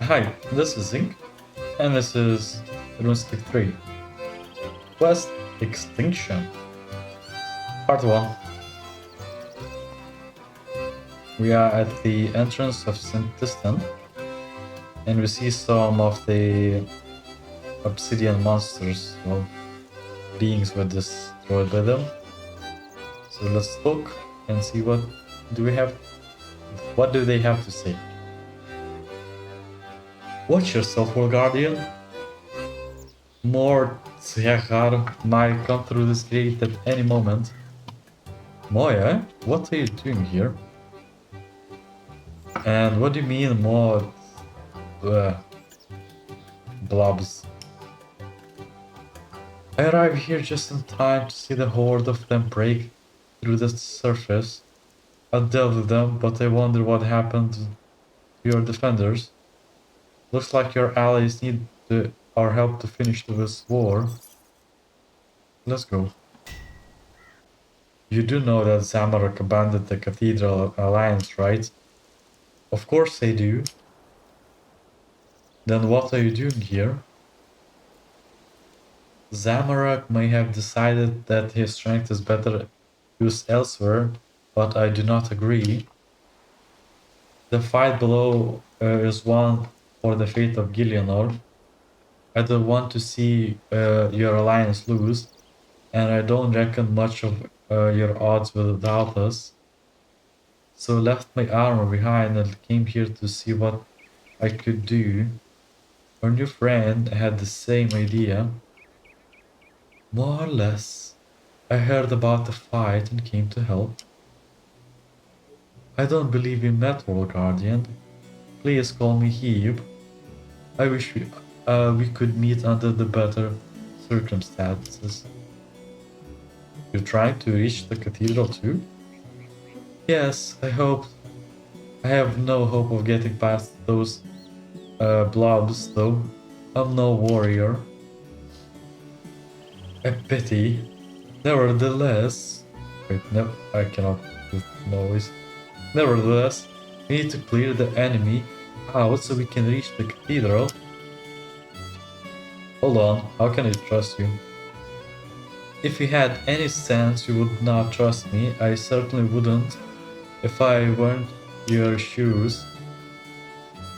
Hi, this is Zinc, and this is RuneScape 3. Quest Extinction. Part 1. We are at the entrance of Senntisten, and we see some of the obsidian monsters, well, beings were destroyed by them. So let's look and see what do they have to say. Watch yourself, World Guardian. More TzekHaar might come through this gate at any moment. Moia, what are you doing here? And what do you mean more blobs? I arrived here just in time to see the horde of them break through the surface. I dealt with them, but I wonder what happened to your defenders. Looks like your allies need our help to finish this war. Let's go. You do know that Zamorak abandoned the Cathedral alliance, right? Of course they do. Then what are you doing here? Zamorak may have decided that his strength is better used elsewhere, but I do not agree. The fight below is one for the fate of Gillianor. I don't want to see your alliance lose, and I don't reckon much of your odds without us. So left my armor behind and came here to see what I could do. Our new friend had the same idea. More or less. I heard about the fight and came to help. I don't believe in Metal Guardian. Please call me Hebe. I wish we could meet under the better circumstances. You're trying to reach the cathedral too? Yes, I hope. I have no hope of getting past those blobs though. I'm no warrior. A pity. Nevertheless... Wait, no, I cannot do noise. Nevertheless, we need to clear the enemy out so we can reach the cathedral. Hold on, how can I trust you? If you had any sense, you would not trust me. I certainly wouldn't if I weren't your shoes.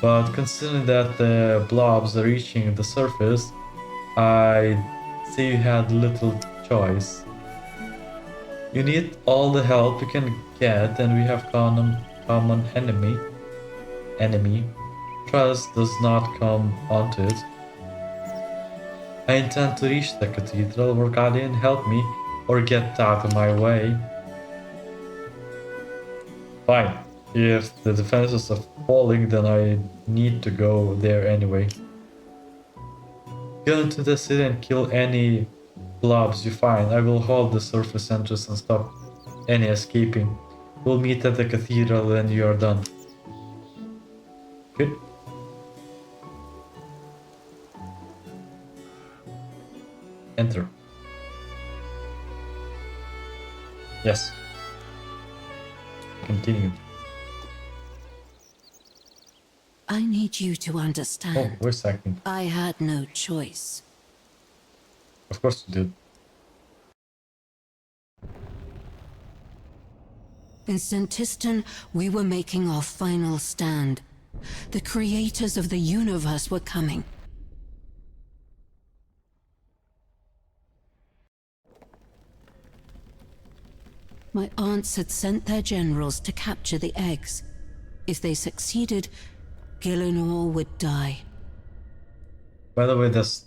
But considering that the blobs are reaching the surface, I'd say you had little choice. You need all the help you can get, and we have common enemy. Trust does not come onto it. I intend to reach the cathedral. Guardian, help me or get out of my way. Fine. If the defenses are falling, then I need to go there anyway. Go into the city and kill any blobs you find. I will hold the surface entrance and stop any escaping. We'll meet at the cathedral when you are done. Good. Enter. Yes. Continue. I need you to understand. Oh, wait a second. I had no choice. Of course you did. In Senntisten, we were making our final stand. The creators of the universe were coming. My aunts had sent their generals to capture the eggs. If they succeeded, Gillianor would die. By the way, that's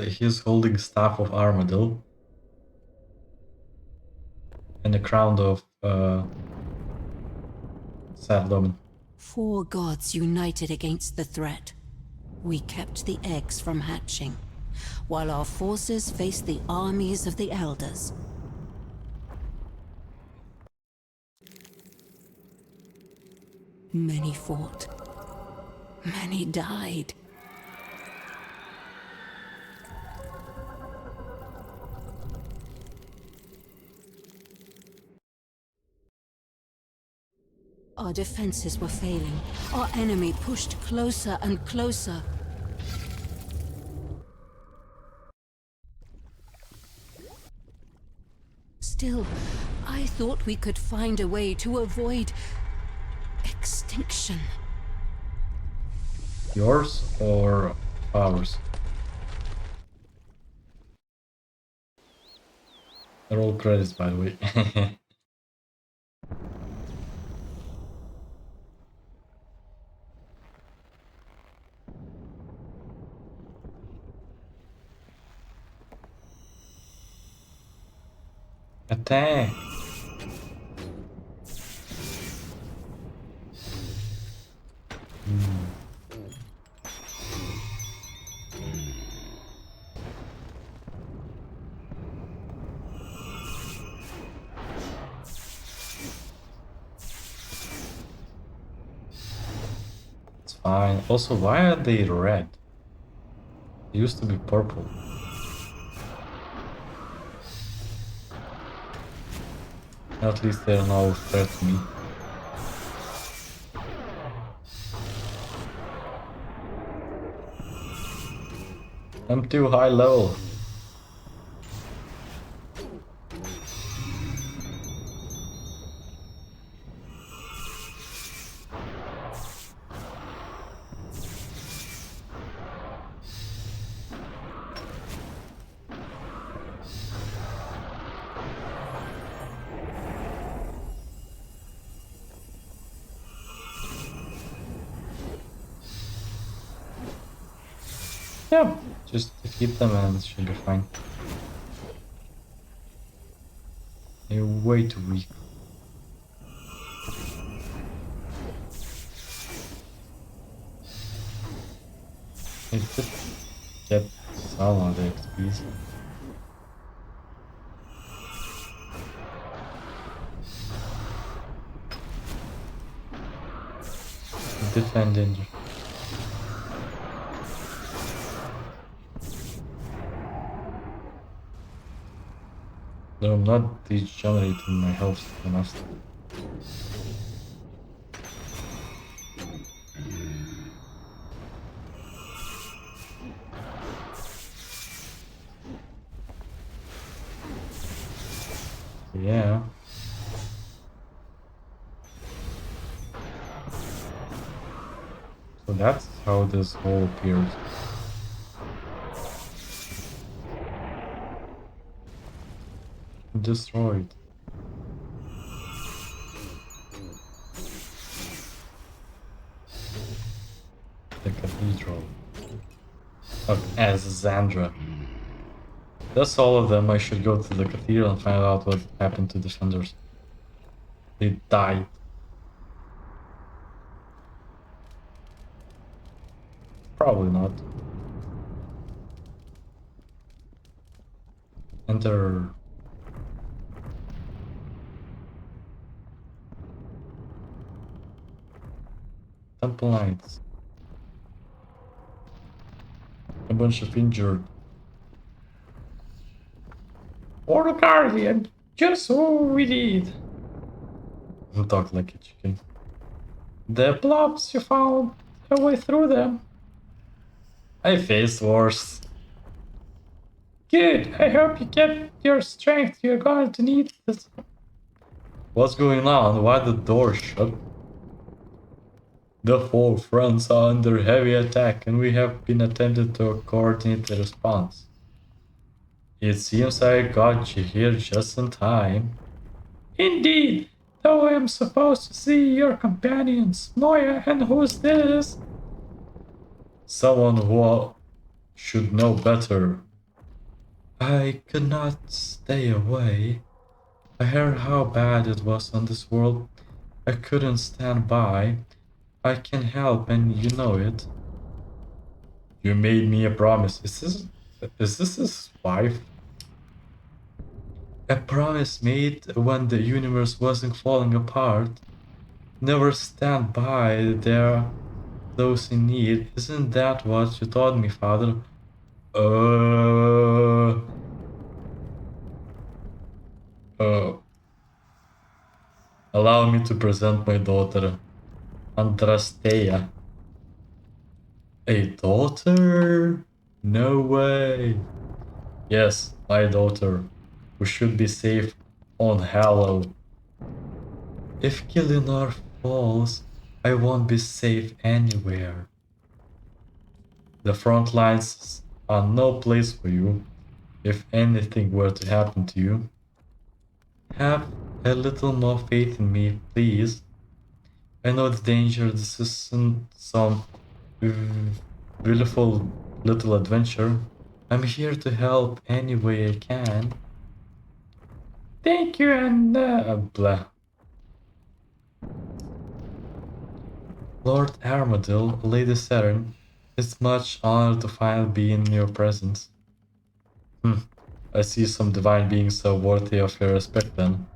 he's holding staff of Armadillo and the crown of Saradomin. 4 gods united against the threat. We kept the eggs from hatching, while our forces faced the armies of the Elders. Many fought. Many died. Our defenses were failing. Our enemy pushed closer and closer. Still, I thought we could find a way to avoid extinction. Yours or ours? They're all credits, by the way. Attack! It's fine. Also, why are they red? They used to be purple. At least they're no threat to me. I'm too high level. Yeah, just defeat them and it should be fine. They're way too weak. It did get some of the XPs. Defend danger. Though I'm not degenerating my health enough. Yeah. So that's how this hole appears. Destroyed. The Cathedral of Azandra. That's all of them. I should go to the Cathedral and find out what happened to defenders. They died. Probably not. Enter. Temple Knights. A bunch of injured. Or a guardian. Just what we need. Talk like a chicken. The blobs you found a way through them. I faced worse. Good. I hope you get your strength. You're going to need this. What's going on? Why the door shut? The four fronts are under heavy attack and we have been attempting to coordinate the response. It seems I got you here just in time. Indeed, though I am supposed to see your companions. Moia, and who's this? Someone who should know better. I could not stay away. I heard how bad it was on this world. I couldn't stand by. I can help and you know it. You made me a promise. Is this his wife? A promise made when the universe wasn't falling apart. Never stand by there those in need. Isn't that what you taught me, Father? Allow me to present my daughter. Adrasteia. A daughter? No way. Yes, my daughter, who should be safe on Hallow. If Gillinar falls, I won't be safe anywhere. The front lines are no place for you, if anything were to happen to you. Have a little more faith in me, please. I know the danger, this isn't some willful little adventure. I'm here to help any way I can. Thank you, and blah. Lord Armadil, Lady Seren, it's much honor to finally be in your presence. I see some divine beings so worthy of your respect then.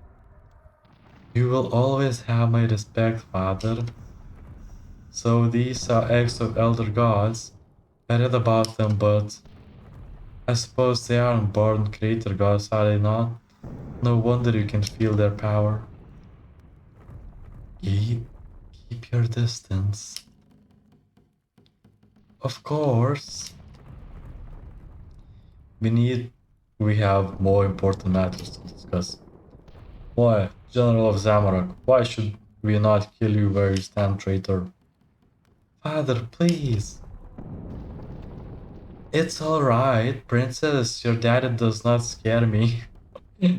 You will always have my respect, Father. So these are eggs of elder gods. I read about them, but I suppose they aren't born creator gods, are they not? No wonder you can feel their power. Keep your distance. Of course. We have more important matters to discuss. Why, General of Zamorak, why should we not kill you where you stand, traitor? Father, please. It's alright, princess, your daddy does not scare me.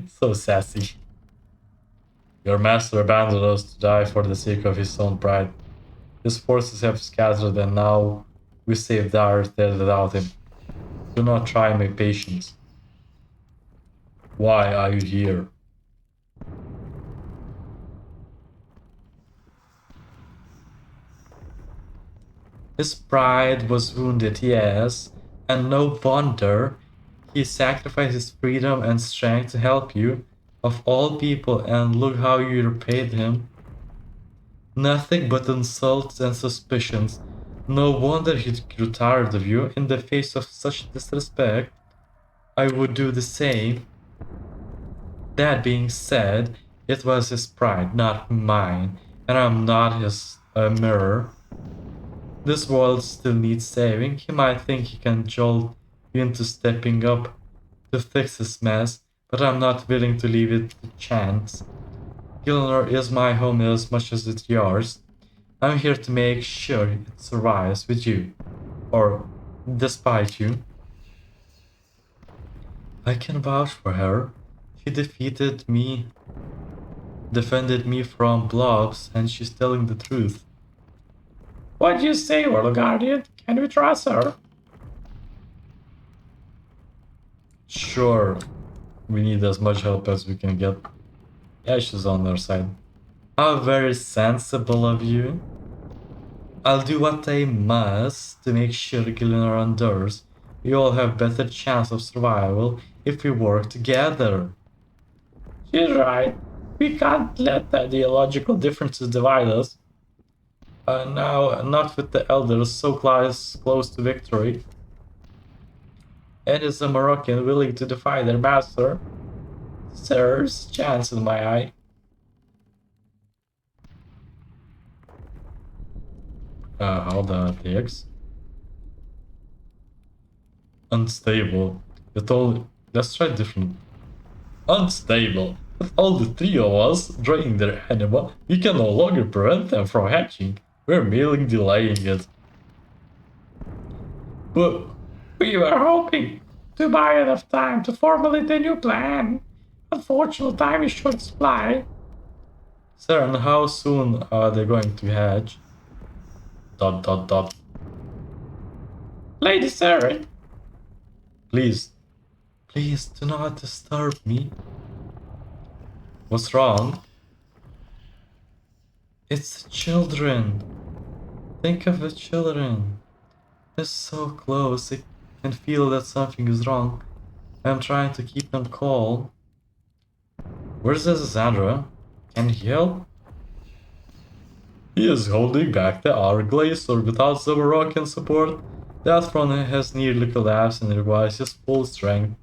So sassy. Your master abandoned us to die for the sake of his own pride. His forces have scattered and now we saved ours dead without him. Do not try my patience. Why are you here? His pride was wounded, yes, and no wonder. He sacrificed his freedom and strength to help you, of all people, and look how you repaid him. Nothing but insults and suspicions. No wonder he grew tired of you. In the face of such disrespect, I would do the same. That being said, it was his pride, not mine, and I'm not his mirror. This world still needs saving. He might think he can jolt you into stepping up to fix his mess, but I'm not willing to leave it to chance. Gilnor is my home as much as it's yours. I'm here to make sure it survives with you. Or despite you. I can vouch for her. She defended me from blobs, and she's telling the truth. What do you say, World Guardian? Can we trust her? Sure. We need as much help as we can get. Yeah, she's on our side. How very sensible of you. I'll do what I must to make sure Gillinar endures. We all have better chance of survival if we work together. She's right. We can't let the ideological differences divide us. Now, not with the elders so close to victory. And is a Moroccan willing to defy their master? There's chance in my eye. How the eggs? Unstable. Let's try different. Unstable. With all the three of us draining their anima, we can no longer prevent them from hatching. We're merely delaying it. But we were hoping to buy enough time to formulate a new plan. Unfortunately, time is short supply. Seren, how soon are they going to hatch? ... Lady Seren! Please do not disturb me. What's wrong? It's the children. Think of the children. They're so close, I can feel that something is wrong. I'm trying to keep them calm. Where's Alexandra? Can he help? He is holding back the hourglass, or without the Moroccan support, that front has nearly collapsed and requires his full strength.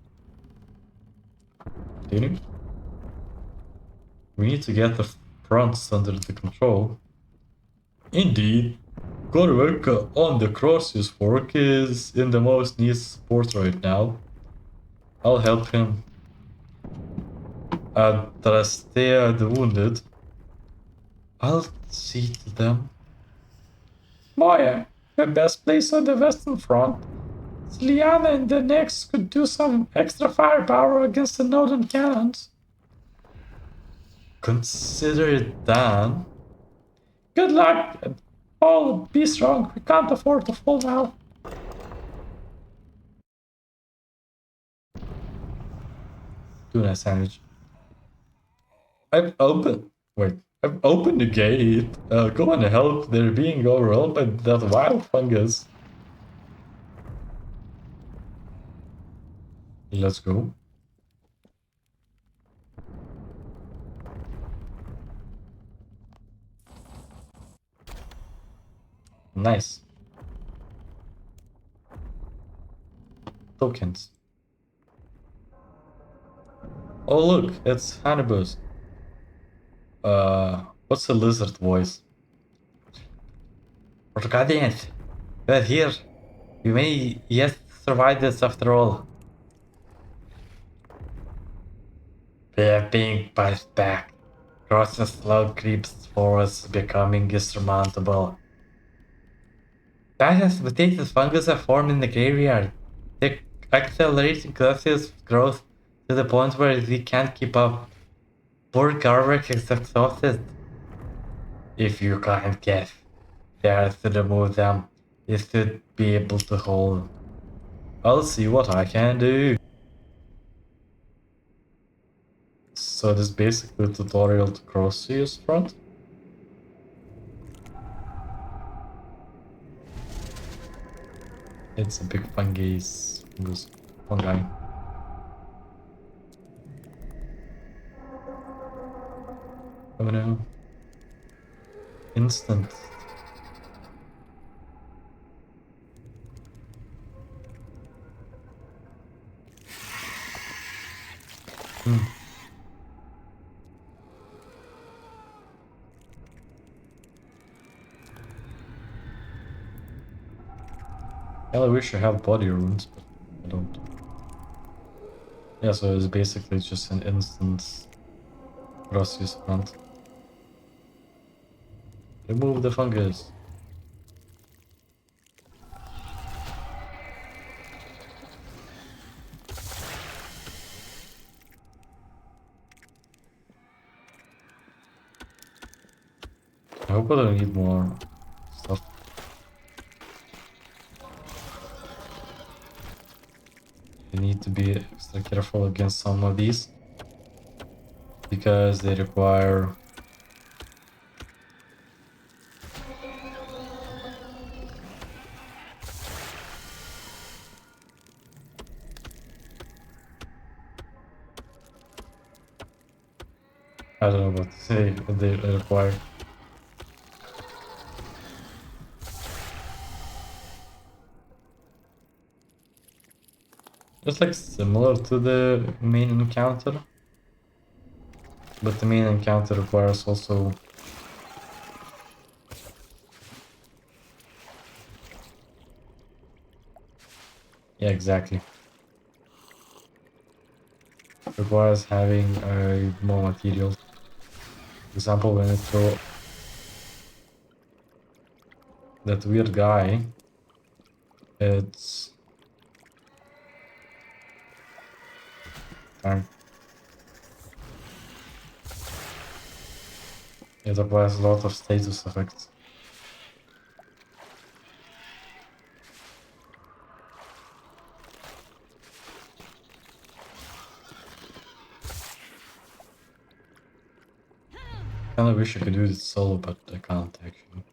Continue. We need to get the fronts under the control. Indeed, good work on the Croesus fork is in the most needed support right now. I'll help him. Adrasteia the wounded. I'll see to them. Moia, the best place on the Western Front. Liana and the next could do some extra firepower against the northern cannons. Consider it done. Good luck, and all be strong. We can't afford to fall now. Tuna sandwich. I've opened. Wait. I've opened the gate. Go and help. They're being overwhelmed by that wild fungus. Let's go. Nice. Tokens. Oh look, it's Hannibal's. What's the lizard voice? Guardians, we're here. We may yet survive this after all. We are being pushed back. Croesus slow creeps forward, becoming insurmountable. Patches mutated fungus are formed in the graveyard. They're accelerating Croesus' growth to the point where we can't keep up. Poor Garvek is exhausted. If you can't guess, there to remove them, you should be able to hold. I'll see what I can do. So this is basically a tutorial to Croesus Front. It's a big fungi. Oh no. Instant. Hell, I wish I had body runes, but I don't. Yeah, so it's basically just an instant Croesus Front. Remove the fungus. I hope I don't need more stuff. You need to be extra careful against some of these because they require I don't know what to say, what they require. It's like similar to the main encounter, but the main encounter requires also yeah, exactly. Requires having more materials. For example, when you throw that weird guy, it's darn. It applies a lot of status effects. Kinda wish I could do this solo, but I can't actually.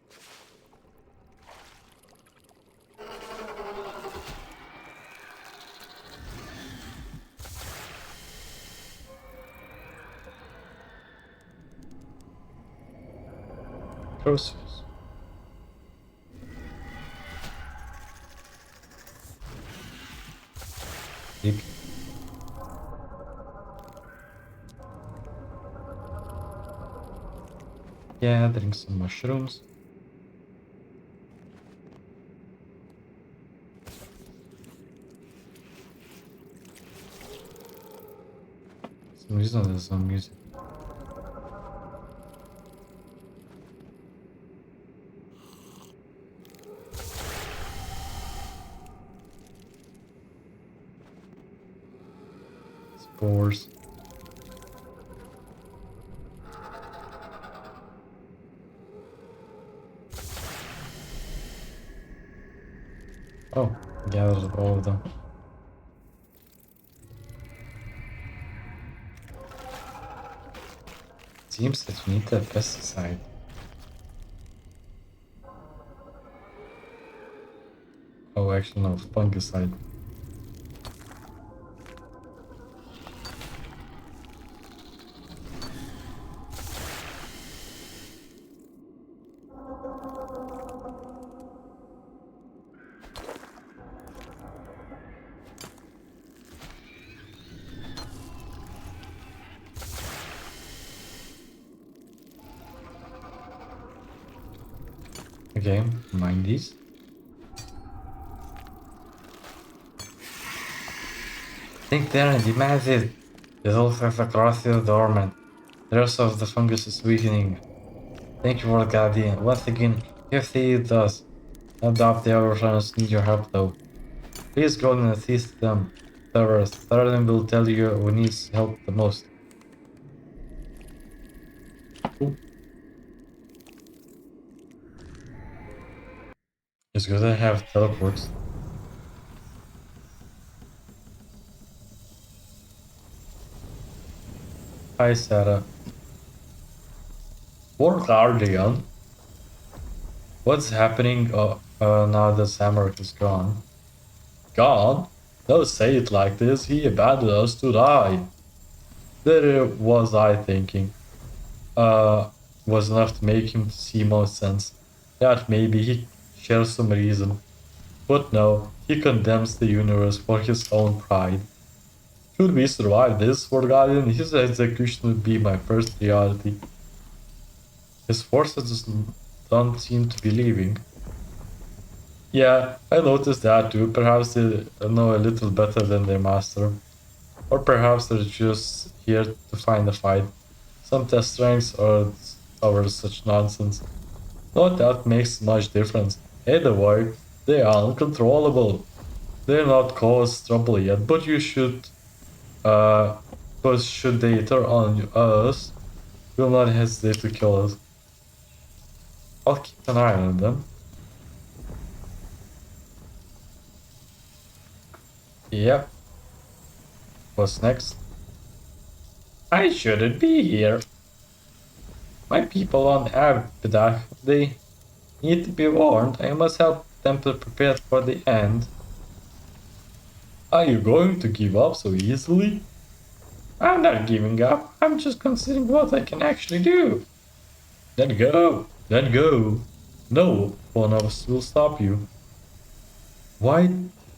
Croesus. Big. Yeah, drink some mushrooms. some reason there's some music. Spores. Oh, gathered all of them. Seems that we need a pesticide. Oh, actually no, fungicide. Okay, mind these. Think Darren demands it. It also has a Croesus dormant. The rest of the fungus is weakening. Thank you for the guardian. Once again, you have saved us. No doubt the other friends need your help though. Please go and assist them. Saradomin will tell you who needs help the most. Ooh. It's good to have teleports. Hi Sarah. War Guardian? What's happening now that Samaric is gone? Gone? Don't say it like this, he abandoned us to die. There was I thinking. Was enough to make him see more sense. That maybe he shares some reason. But no, he condemns the universe for his own pride. Should we survive this, for Guardian, his execution would be my first priority. His forces don't seem to be leaving. Yeah, I noticed that too. Perhaps they know a little better than their master. Or perhaps they're just here to find a fight. Some test strengths or such nonsense. Not that makes much difference. Either way, they are uncontrollable. They're not caused trouble yet, but you should, but should they turn on us, will not hesitate to kill us. I'll keep an eye on them. Yep. What's next? I shouldn't be here. My people on Adrasteia, they need to be warned. I must help them to prepare for the end. Are you going to give up so easily? I'm not giving up. I'm just considering what I can actually do. Then go. Then go. No one of us will stop you. Why?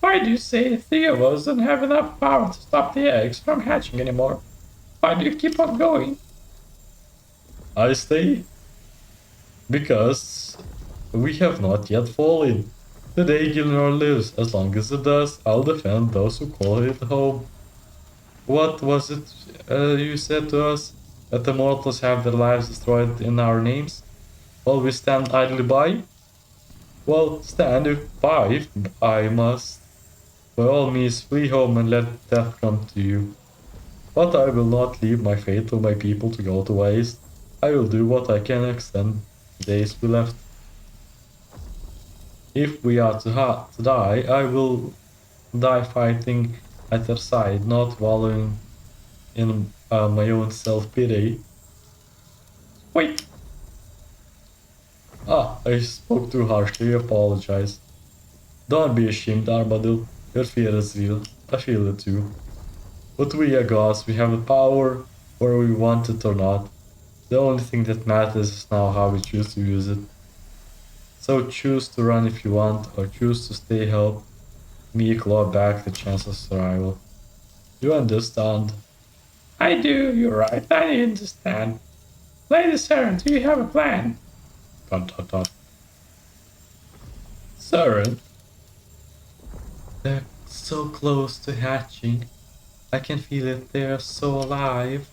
Why do you say three of us don't have enough power to stop the eggs from hatching anymore? Why do you keep on going? I stay because we have not yet fallen. The day Gilnor lives, as long as it does, I'll defend those who call it home. What was it you said to us? That the mortals have their lives destroyed in our names? Will we stand idly by? Well, stand by if I must. By all means, flee home and let death come to you. But I will not leave my fate to my people to go to waste. I will do what I can extend the days we left. If we are to die, I will die fighting at their side, not wallowing in my own self-pity. Wait! I spoke too harshly, apologize. Don't be ashamed, Armadillo. Your fear is real. I feel it too. But we are gods, we have the power, whether we want it or not. The only thing that matters is now how we choose to use it. So choose to run if you want, or choose to stay help me claw back the chance of survival. You understand? I do, you're right, I understand. Lady Seren, do you have a plan? Dot dot dot. Seren? They're so close to hatching. I can feel it, they're so alive.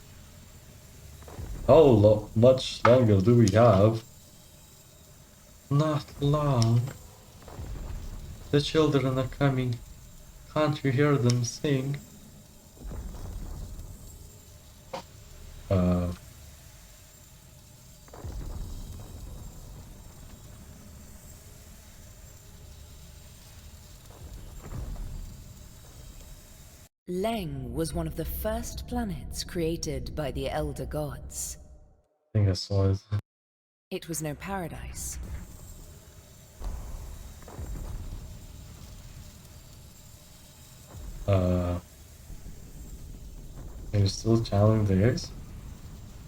How much longer do we have? Not long. The children are coming. Can't you hear them sing? Uh, Leng was one of the first planets created by the Elder Gods. I think I saw it. It was no paradise. Are you still channeling the eggs?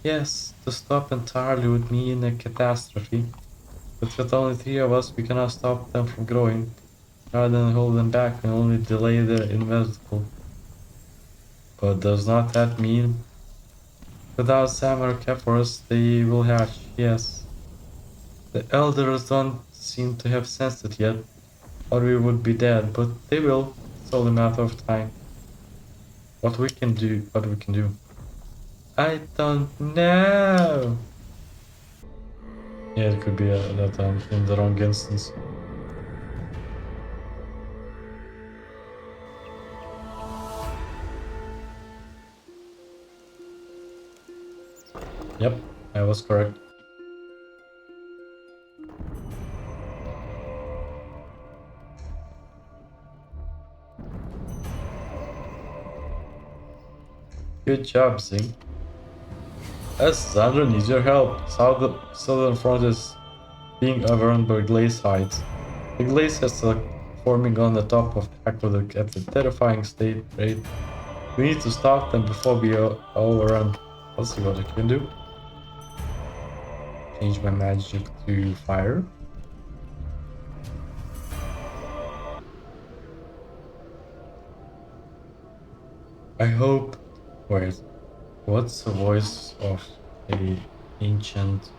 Yes, to stop entirely would mean a catastrophe. But with only 3 of us, we cannot stop them from growing. Rather than hold them back, we only delay the inevitable. But does not that mean without Sam or Kephorus, they will hatch? Yes. The elders don't seem to have sensed it yet, or we would be dead, but they will. It's only a matter of time. What we can do. I don't know. Yeah, it could be that I'm in the wrong instance. Yep, I was correct. Good job, Zing. As Sandra needs your help. Southern Front is being overrun by glaze heights. The glaze is forming on the top of the aqueduct at a terrifying state rate. We need to stop them before we overrun. Let's see what I can do. Change my magic to fire. I hope. Wait, what's the voice of a ancient?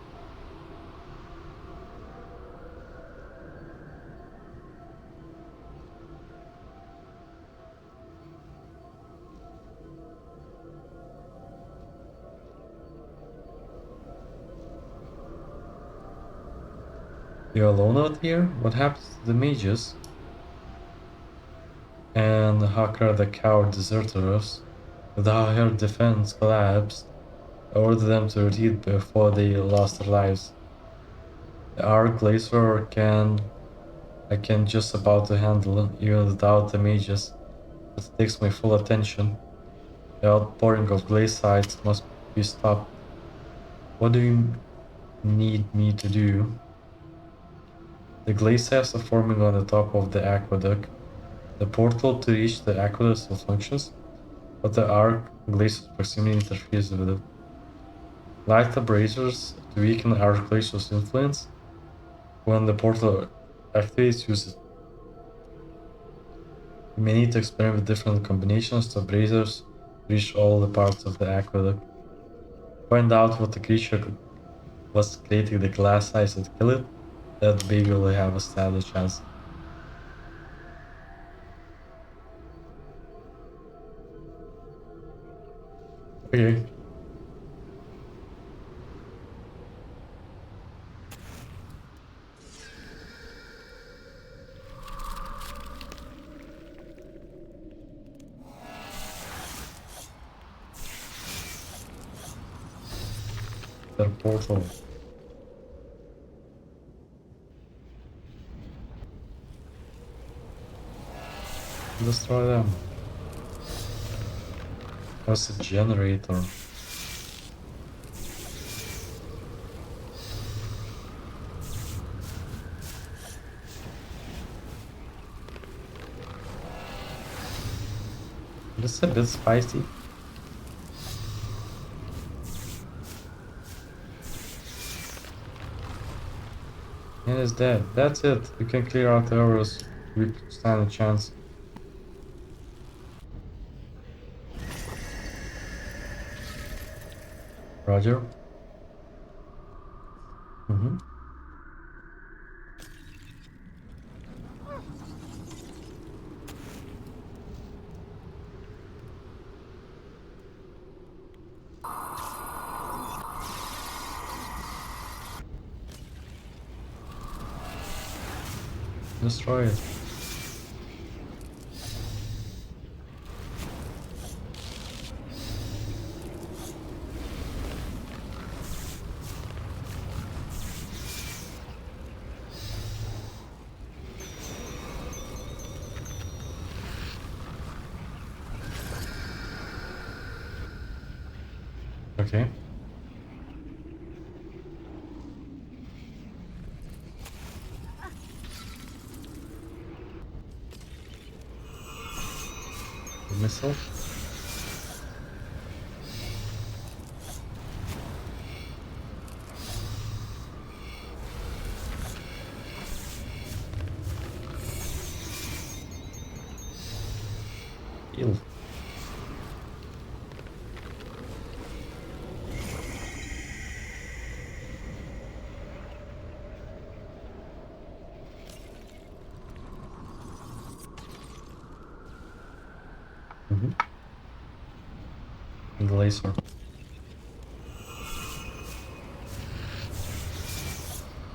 You're alone out here? What happens to the mages? And Hakra the coward deserted us. The her defense collapsed. I ordered them to retreat before they lost their lives. The arc laser I can just about to handle, even without the mages. But it takes my full attention. The outpouring of glacites must be stopped. What do you need me to do? The glaciers are forming on the top of the aqueduct. The portal to reach the aqueduct still functions, but the arc glaciers proximity interferes with it. Light abrasors to weaken arc glaciers' influence. When the portal activates, use it. You may need to experiment with different combinations of abrasors to reach all the parts of the aqueduct. Find out what the creature was creating the glass ice and kill it. That baby will have a stellar chance. Okay. Their portal. Destroy them. What's a generator? This is a bit spicy. And it's dead. That's it. You can clear out the arrows. We stand a chance. Roger. Destroy it. Okay. Missile. Heal. The laser.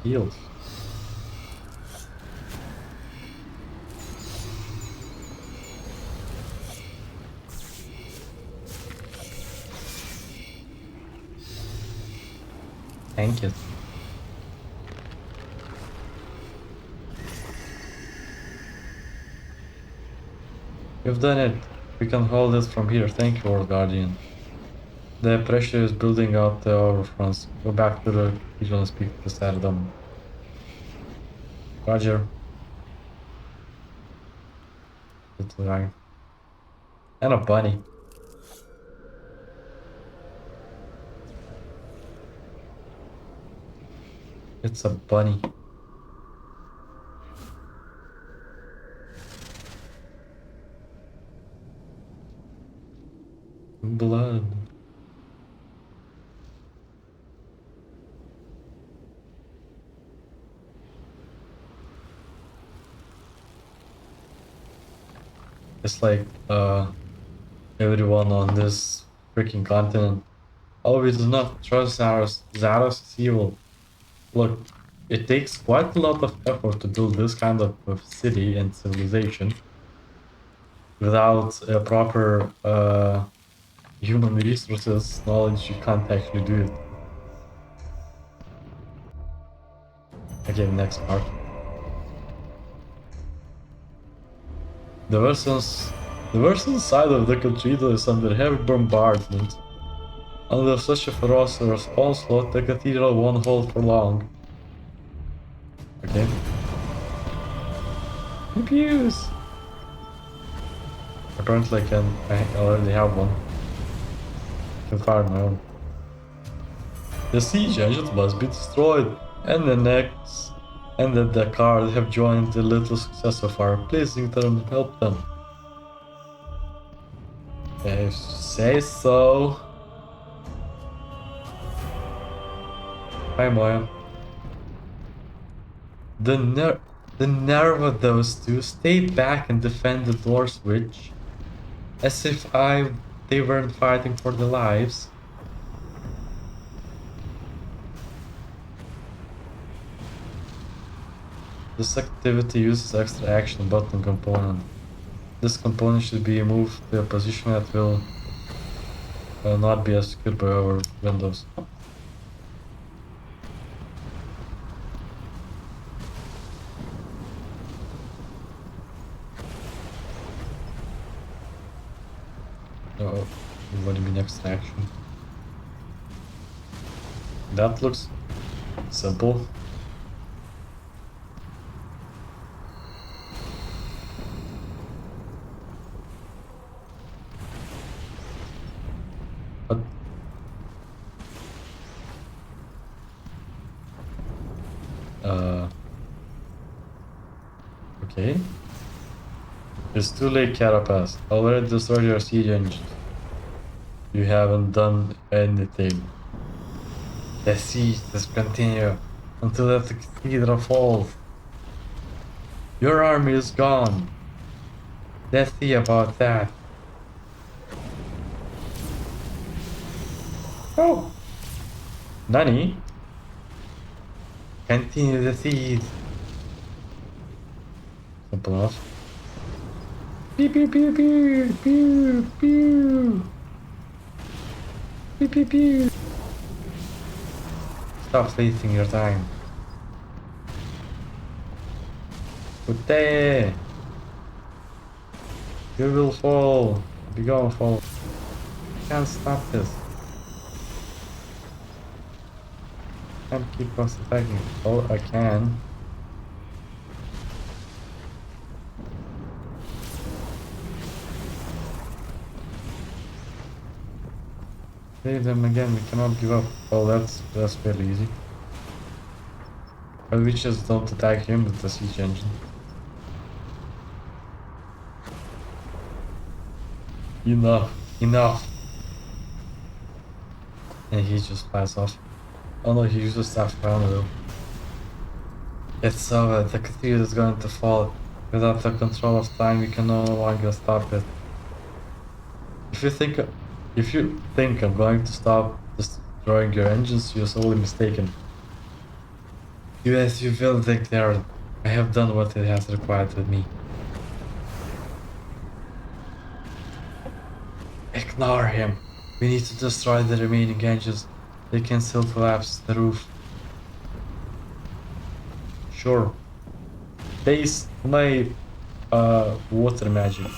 Heal. Thank you. You've done it. We can hold it from here. Thank you, Lord Guardian. The pressure is building out the overfronts. Go back to the cathedral and speak to Saradomin. Roger. Little guy. And a bunny. It's a bunny. Blood. It's like everyone on this freaking continent always does not trust Zaros is evil. Look, it takes quite a lot of effort to build this kind of city and civilization without a proper human resources knowledge. You can't actually do it. Again, next part. The western side of the cathedral is under heavy bombardment. Under such a ferocious onslaught, the cathedral won't hold for long. Okay. Abuse! Apparently I already have one. I can fire my own. The siege engine must be destroyed, and the Card have joined the little success so far. Please return and help them. If you say so. Hi, Moia. The nerve of those two stayed back and defended Lord Switch, as if they weren't fighting for their lives. This activity uses extra action button component. This component should be moved to a position that will not be obscured by our windows. Oh, what do you mean extra action? That looks simple. But okay. It's too late, Carapace. Already destroyed your siege engine. You haven't done anything. The siege must continue until the cathedral falls. Your army is gone. Let's see about that. Oh! Nani? Continue the siege. Simple enough. Pew pew pew pew pew pew. Pew pew pew. Stop wasting your time. Pute. You will fall. Be gonna fall. Can't stop this. Can't keep us attacking. Oh, I can. Save them again. We cannot give up. Oh, that's fairly easy. But we just don't attack him with the siege engine. Enough. And he just flies off. Oh no, he uses stuff around though. It's over. The cathedral is going to fall. Without the control of time, we can no longer stop it. If you think I'm going to stop destroying your engines, you're sorely mistaken. Yes, you will think there. I have done what it has required of me. Ignore him. We need to destroy the remaining engines. They can still collapse the roof. Sure. Base my water magic.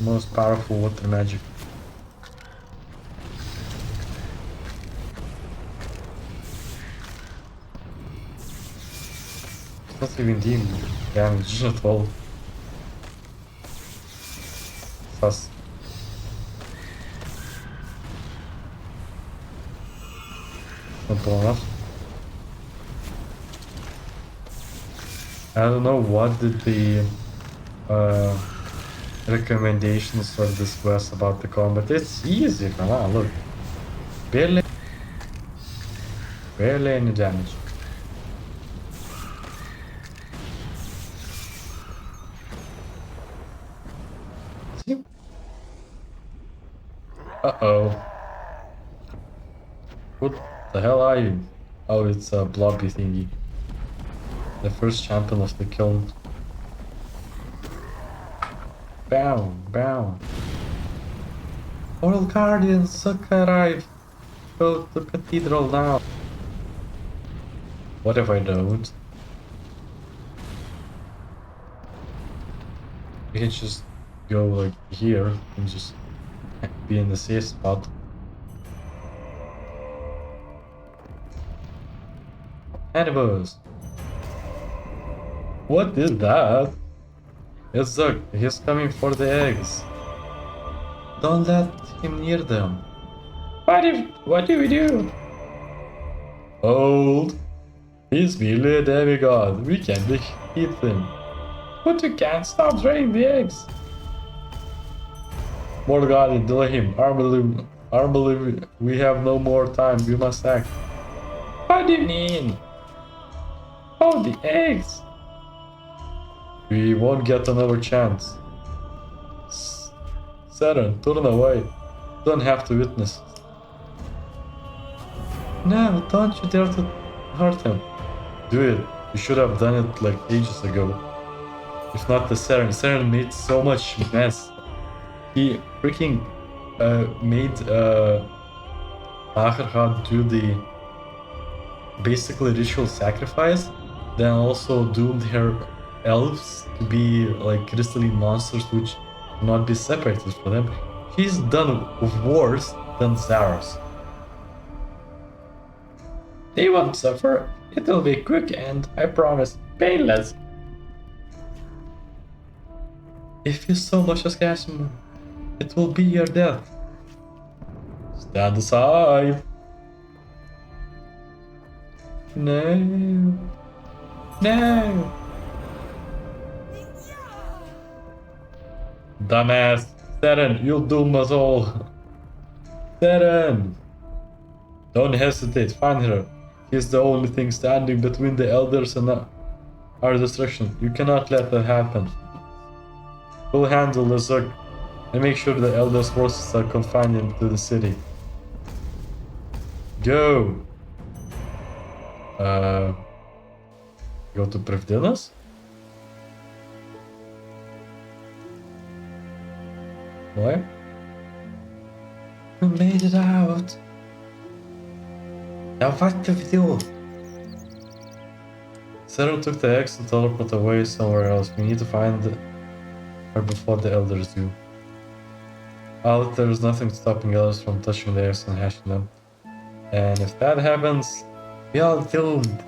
Most powerful water magic. It's not even dealing damage at all. Fast. Simple enough. I don't know what did the recommendations for this quest about the combat. It's easy, come on, look. Barely any damage. See? Uh-oh. What the hell are you? Oh, it's a blobby thingy. The first champion of the kiln. Bow, bow. Oral Guardians, suck arrive. Go to Cathedral now. What if I don't? We can just go like here and just be in the safe spot. Animals. What is that? It's Zug. He's coming for the eggs. Don't let him near them. What do we do? Hold. He's merely a demigod. We can't defeat him. But we can't stop draining the eggs. More guarded, delay him. Armally, we have no more time. We must act. What do you mean? Oh, the eggs. We won't get another chance. Seren, turn away. Don't have to witness. No, don't you dare to hurt him. Do it. You should have done it like ages ago. If not the Seren. Seren made so much mess. He freaking made Adrasteia do the basically ritual sacrifice, then also doomed her elves to be like crystalline monsters which cannot be separated from them. He's done worse than Zaros. They won't suffer. It'll be quick and, I promise, painless. If you so much as catch him, it will be your death. Stand aside. No. No. Dumbass. Seren, you'll doom us all. Seren. Don't hesitate, find her. He's the only thing standing between the elders and our destruction. You cannot let that happen. We'll handle the Zerg and make sure the elders' forces are confined into the city. Go! Go to Prevdinas? What? We made it out! Now what do we do? Seren took the eggs and teleport away somewhere else. We need to find her before the elders do. Out there's nothing stopping elders from touching the eggs and hashing them. And if that happens, we are doomed.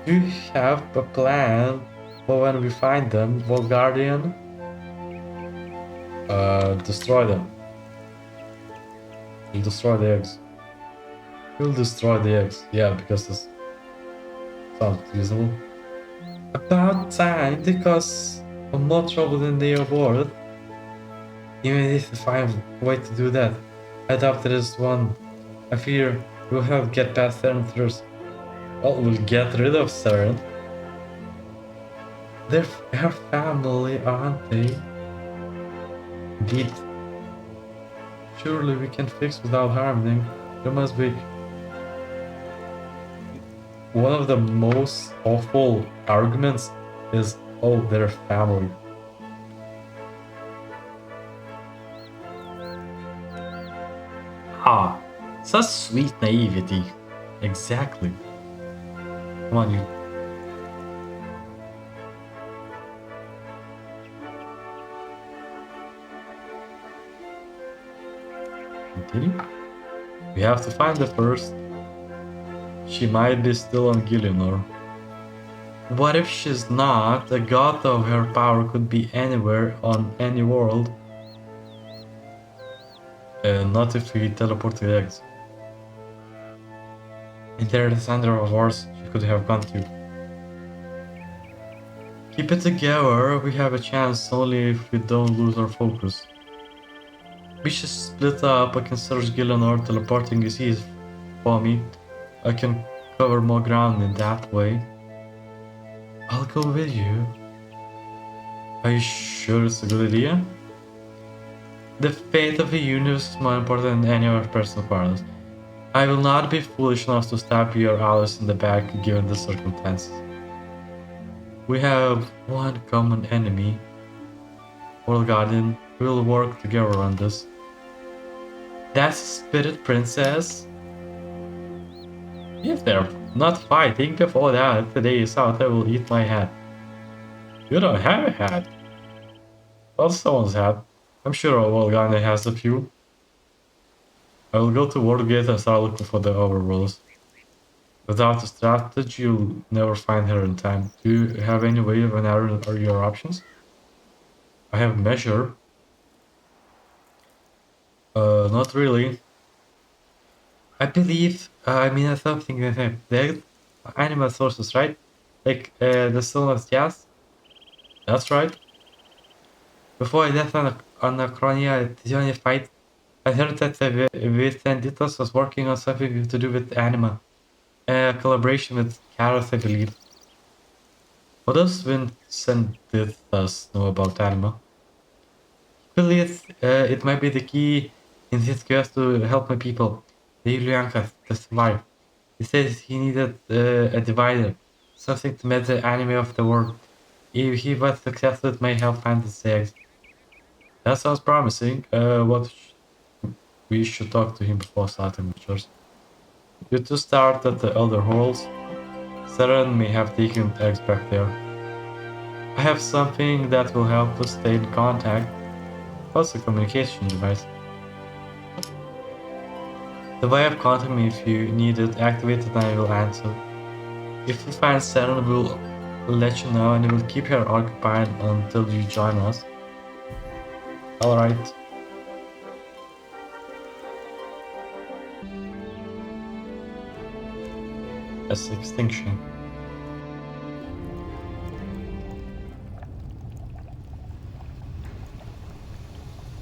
Do you have a plan for when we find them, Volgardian? Destroy them. We'll destroy the eggs. We'll destroy the eggs. Yeah, because this sounds reasonable. About time, because of more trouble than they are worth. Even if we find a way to do that, I doubt there is one. I fear we'll have to get past Seren first. Well, we'll get rid of Seren. They're her family, aren't they? Indeed. Surely we can fix without harming them. There must be... One of the most awful arguments is, oh, they're family. Ah, such sweet naivety. Exactly. Come on, you. Continue. We have to find her first. She might be still on Gillinor. What if she's not? The god of her power could be anywhere on any world. Not if we teleport the eggs. In there, the center of ours she could have gone to. Keep it together, we have a chance only if we don't lose our focus. We should split up. I can search Gillinor, teleporting is easy for me. I can cover more ground in that way. I'll go with you. Are you sure it's a good idea? The fate of the universe is more important than any of our personal quarrels. I will not be foolish enough to stab your allies in the back given the circumstances. We have one common enemy. World Guardian, we will work together on this. That's a spirit princess. If they're not fighting before that, the day is out, I will eat my hat. You don't have a hat. Well, someone's hat. I'm sure World Guardian has a few. I will go to Worldgate and start looking for the overworlds. Without a strategy, you'll never find her in time. Do you have any way of narrowing your options? I have measure. Not really. I believe, I mean, something that have the animal sources, right? Like, the Stone of Jazz? That's right. Before I left on Anachronia, the only fight, I heard that the Senntisten was working on something to do with anima. A collaboration with Karos, I believe. What does Senntisten know about anima? I believe it might be the key in his quest to help my people, the Ilyankas, to survive. He says he needed a divider, something to match the anime of the world. If he was successful, it may help find the eggs. That sounds promising. We should talk to him before starting measures. You two start at the Elder Halls. Seren may have taken eggs back there. I have something that will help us stay in contact. What's a communication device? The way of contacting me if you need it, activate it and I will answer. If we find Seren, we'll let you know and we will keep her occupied until you join us. Alright. That's Extinction.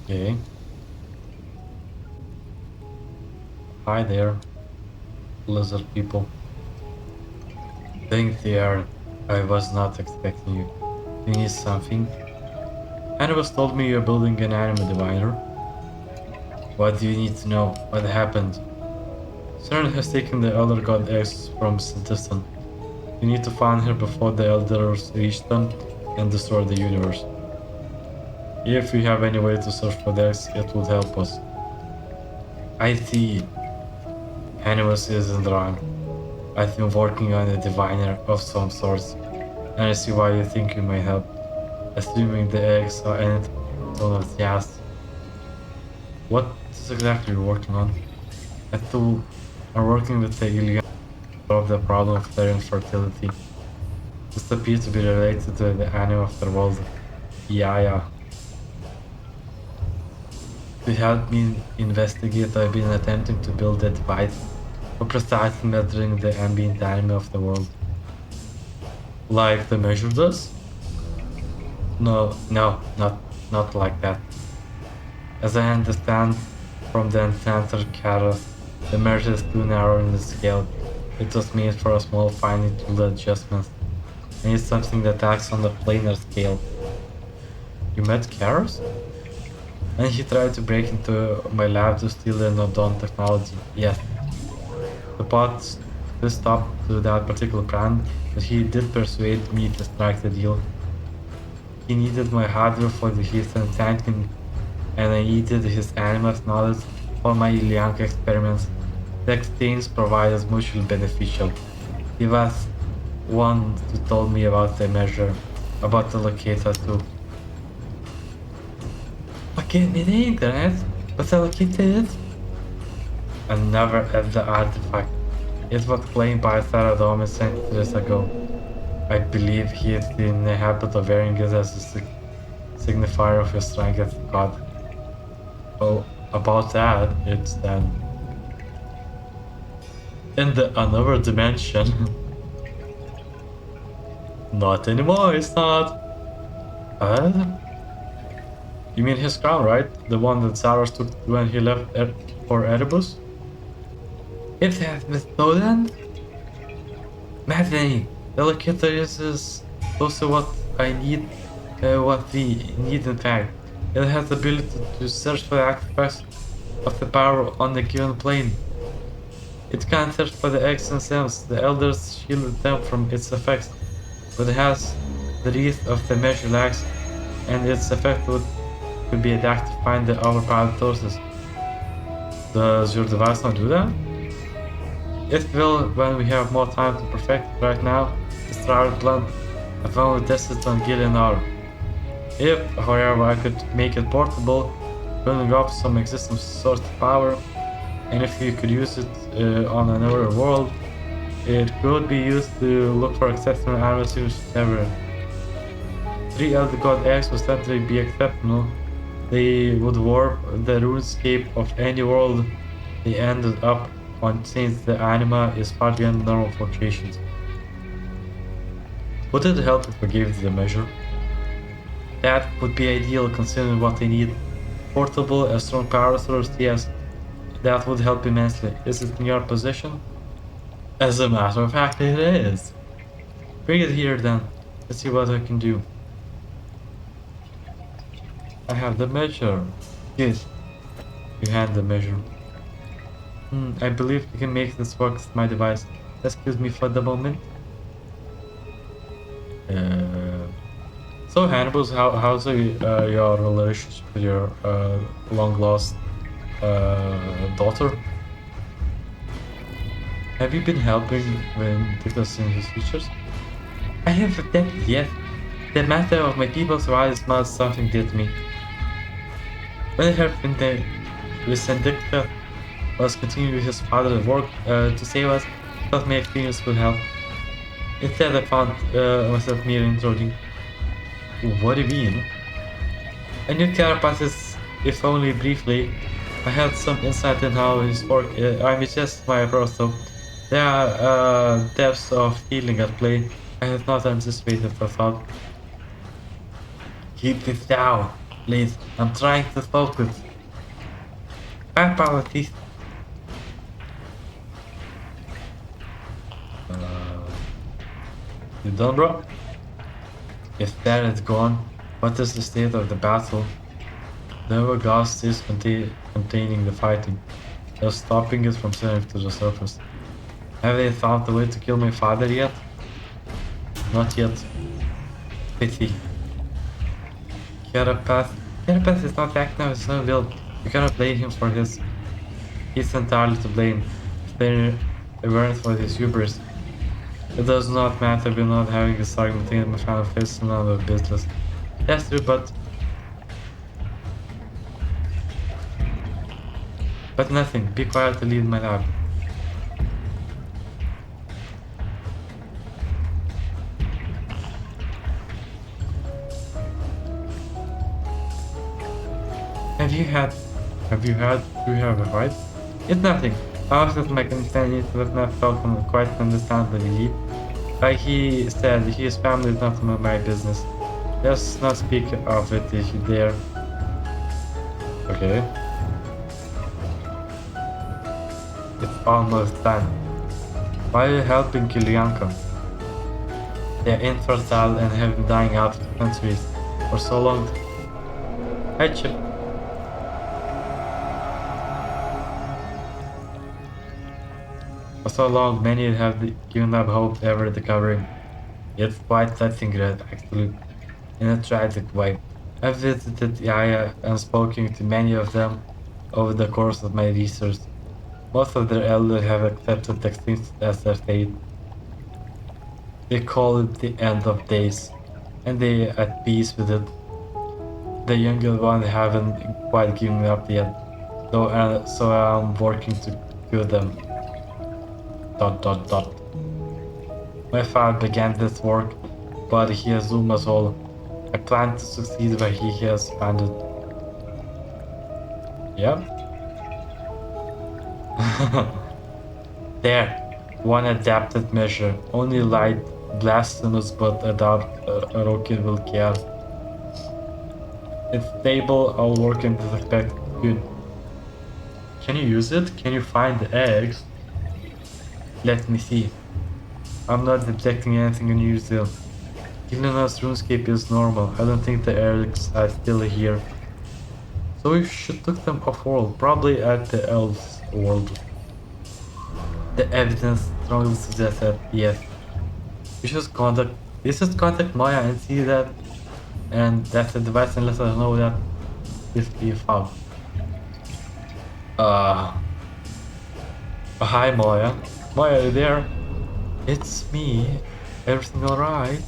Okay. Hi there, lizard people. Think they are. I was not expecting you. You need something? Anubis told me you're building an anima divider. What do you need to know? What happened? Seren has taken the Elder God eggs from Senntisten. You need to find her before the elders reach them and destroy the universe. If you have any way to search for the X, it would help us. I see. Animus isn't wrong. I've been working on a diviner of some sorts, and I see why you think you may help. Assuming the eggs are anything of yes. What is exactly you're working on? I thought I'm working with the alien to solve the problem of their infertility. This appears to be related to the anime of the world. Yeah. To help me investigate, I've been attempting to build a device for precisely measuring the ambient anime of the world. Like the measure does? No, not like that. As I understand from the ancestor Karas, the measure is too narrow in the scale. It was made for a small fine tool adjustments. I need something that acts on the planar scale. You met Karas? And he tried to break into my lab to steal the Nodon technology. Yes. The pot stopped to that particular plan, but he did persuade me to strike the deal. He needed my hardware for his Senntisten, and I needed his animus knowledge for my Iliank experiments. The exchange provided mutually beneficial. He was one who told me about the measure, about the locator too. Fucking me the internet, but the locator is? I never had the artifact. It was claimed by Saradomin centuries ago. I believe he is in the habit of wearing it as a signifier of his strength as god. Oh, about that, it's then in the another dimension. Not anymore, it's not. You mean his crown, right? The one that Saros took when he left for Erebus? It has been stolen? Maddening. The locator is also what I need, what we need in fact. It has the ability to search for the artifacts of the power on the given plane. It can search for the X and Sims. The elders shielded them from its effects, but it has the wreath of the measure lax, and its effect could be attacked to find the overpowered sources. Does your device not do that? It will when we have more time to perfect it. Right now. This trial plan I've only tested on Gil and R. If, however, I could make it portable, building up some existing source of power, and if you could use it on another world, it could be used to look for exceptional adversaries ever. 3 Elder God Eggs would certainly be exceptional. They would warp the RuneScape of any world they ended up on, since the anima is far beyond normal fluctuations. Would it help if I gave the measure? That would be ideal considering what they need. Portable, a strong power source, yes. That would help immensely. Is it in your possession? As a matter of fact, it is. Bring it here then. Let's see what I can do. I have the measure. Yes. You hand the measure. I believe you can make this work with my device. Excuse me for the moment. So Hannibal, how's your relationship with your long lost daughter? Have you been helping when discussing his features? I haven't attempted yet. The matter of my people's rights is not something did me. When I heard from the Senntisten was continuing his father's work to save us, I thought my experience would help. Instead, I found myself mere intruding. What do you mean? I knew Carapaces, if only briefly. I had some insight in how his work. I adjusted my approach though. There are depths of feeling at play I had not anticipated or thought. Keep this down, please. I'm trying to focus. My apologies. You done, bro? If that is gone, what is the state of the battle? There were ghosts containing the fighting. They're stopping it from sending to the surface. Have they found a way to kill my father yet? Not yet. Pity. Carapace is not acting on his own will. You cannot blame him for his. He's entirely to blame. If they weren't for his hubris. It does not matter, we're not having this argument in my final face, none of business. That's true, but nothing. Be quiet to lead my lab. Have you had, do you have a fight? It's nothing. I was just making understanding it was not felt quite understandably. Like he said, his family is not my business. Let's not speak of it if you dare. Okay. It's almost done. Why are you helping Kilianka? They're infertile and have been dying out of countries for so long. Hi, Chip. For so long, many have given up hope ever recovering. It's quite letting regret, actually, in a tragic way. I've visited Yaya and spoken to many of them over the course of my research. Most of their elders have accepted Extinction as their fate. They call it the end of days, and they are at peace with it. The younger ones haven't quite given up yet, though, so I'm working to cure them. ... My father began this work, but he has doomed us all. I plan to succeed where he has founded. Yep. There, one adapted measure. Only light, blasphemous but a rocket will care. It's stable, I'll work in this aspect. Good. Can you use it? Can you find the eggs? Let me see. I'm not detecting anything unusual. Even though RuneScape is normal, I don't think the eggs are still here. So we should look them off world, probably at the elves world. The evidence strongly suggests that yes. We should contact Moia and see that, and that's the device and let us know that this be found. Hi Moia. Moia, are you there? It's me. Everything alright?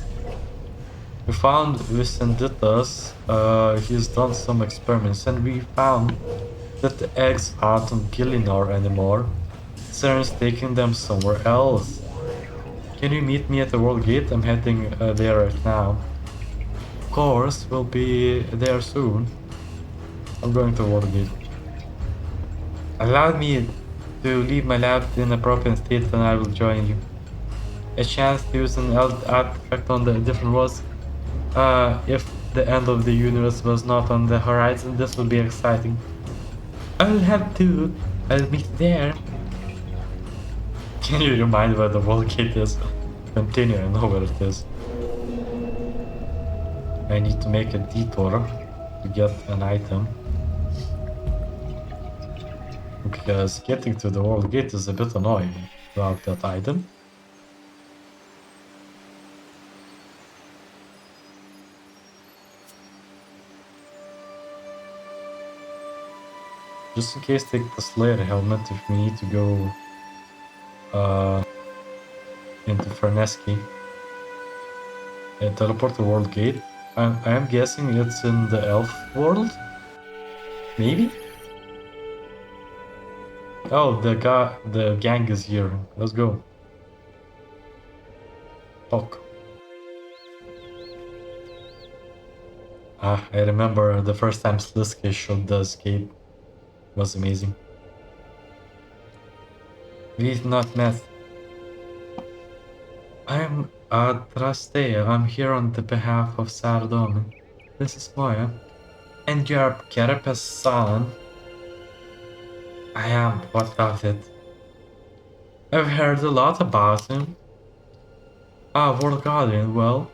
We found with Senntisten, he's done some experiments and we found that the eggs aren't on Gillinor anymore. Seren's taking them somewhere else. Can you meet me at the World Gate? I'm heading there right now. Of course, we'll be there soon. I'm going to World Gate. Allow me to leave my lab in appropriate state and I will join you. A chance to use an artifact on the different worlds. If the end of the universe was not on the horizon, this would be exciting. I'll meet there. Can you remind where the World Gate is? Continue, I know where it is. I need to make a detour to get an item. Because getting to the World Gate is a bit annoying without that item. Just in case, take the Slayer helmet if we need to go into Ferneski. Teleport to World Gate. I am guessing it's in the Elf world? Maybe? Oh, the gang is here. Let's go. Talk. I remember the first time Sliske showed the escape. Was amazing. We've not met. I'm Adrasteia. I'm here on the behalf of Saradomin. This is Moia. And you're Carapace's son. I am. What of it? I've heard a lot about him. World Guardian, well.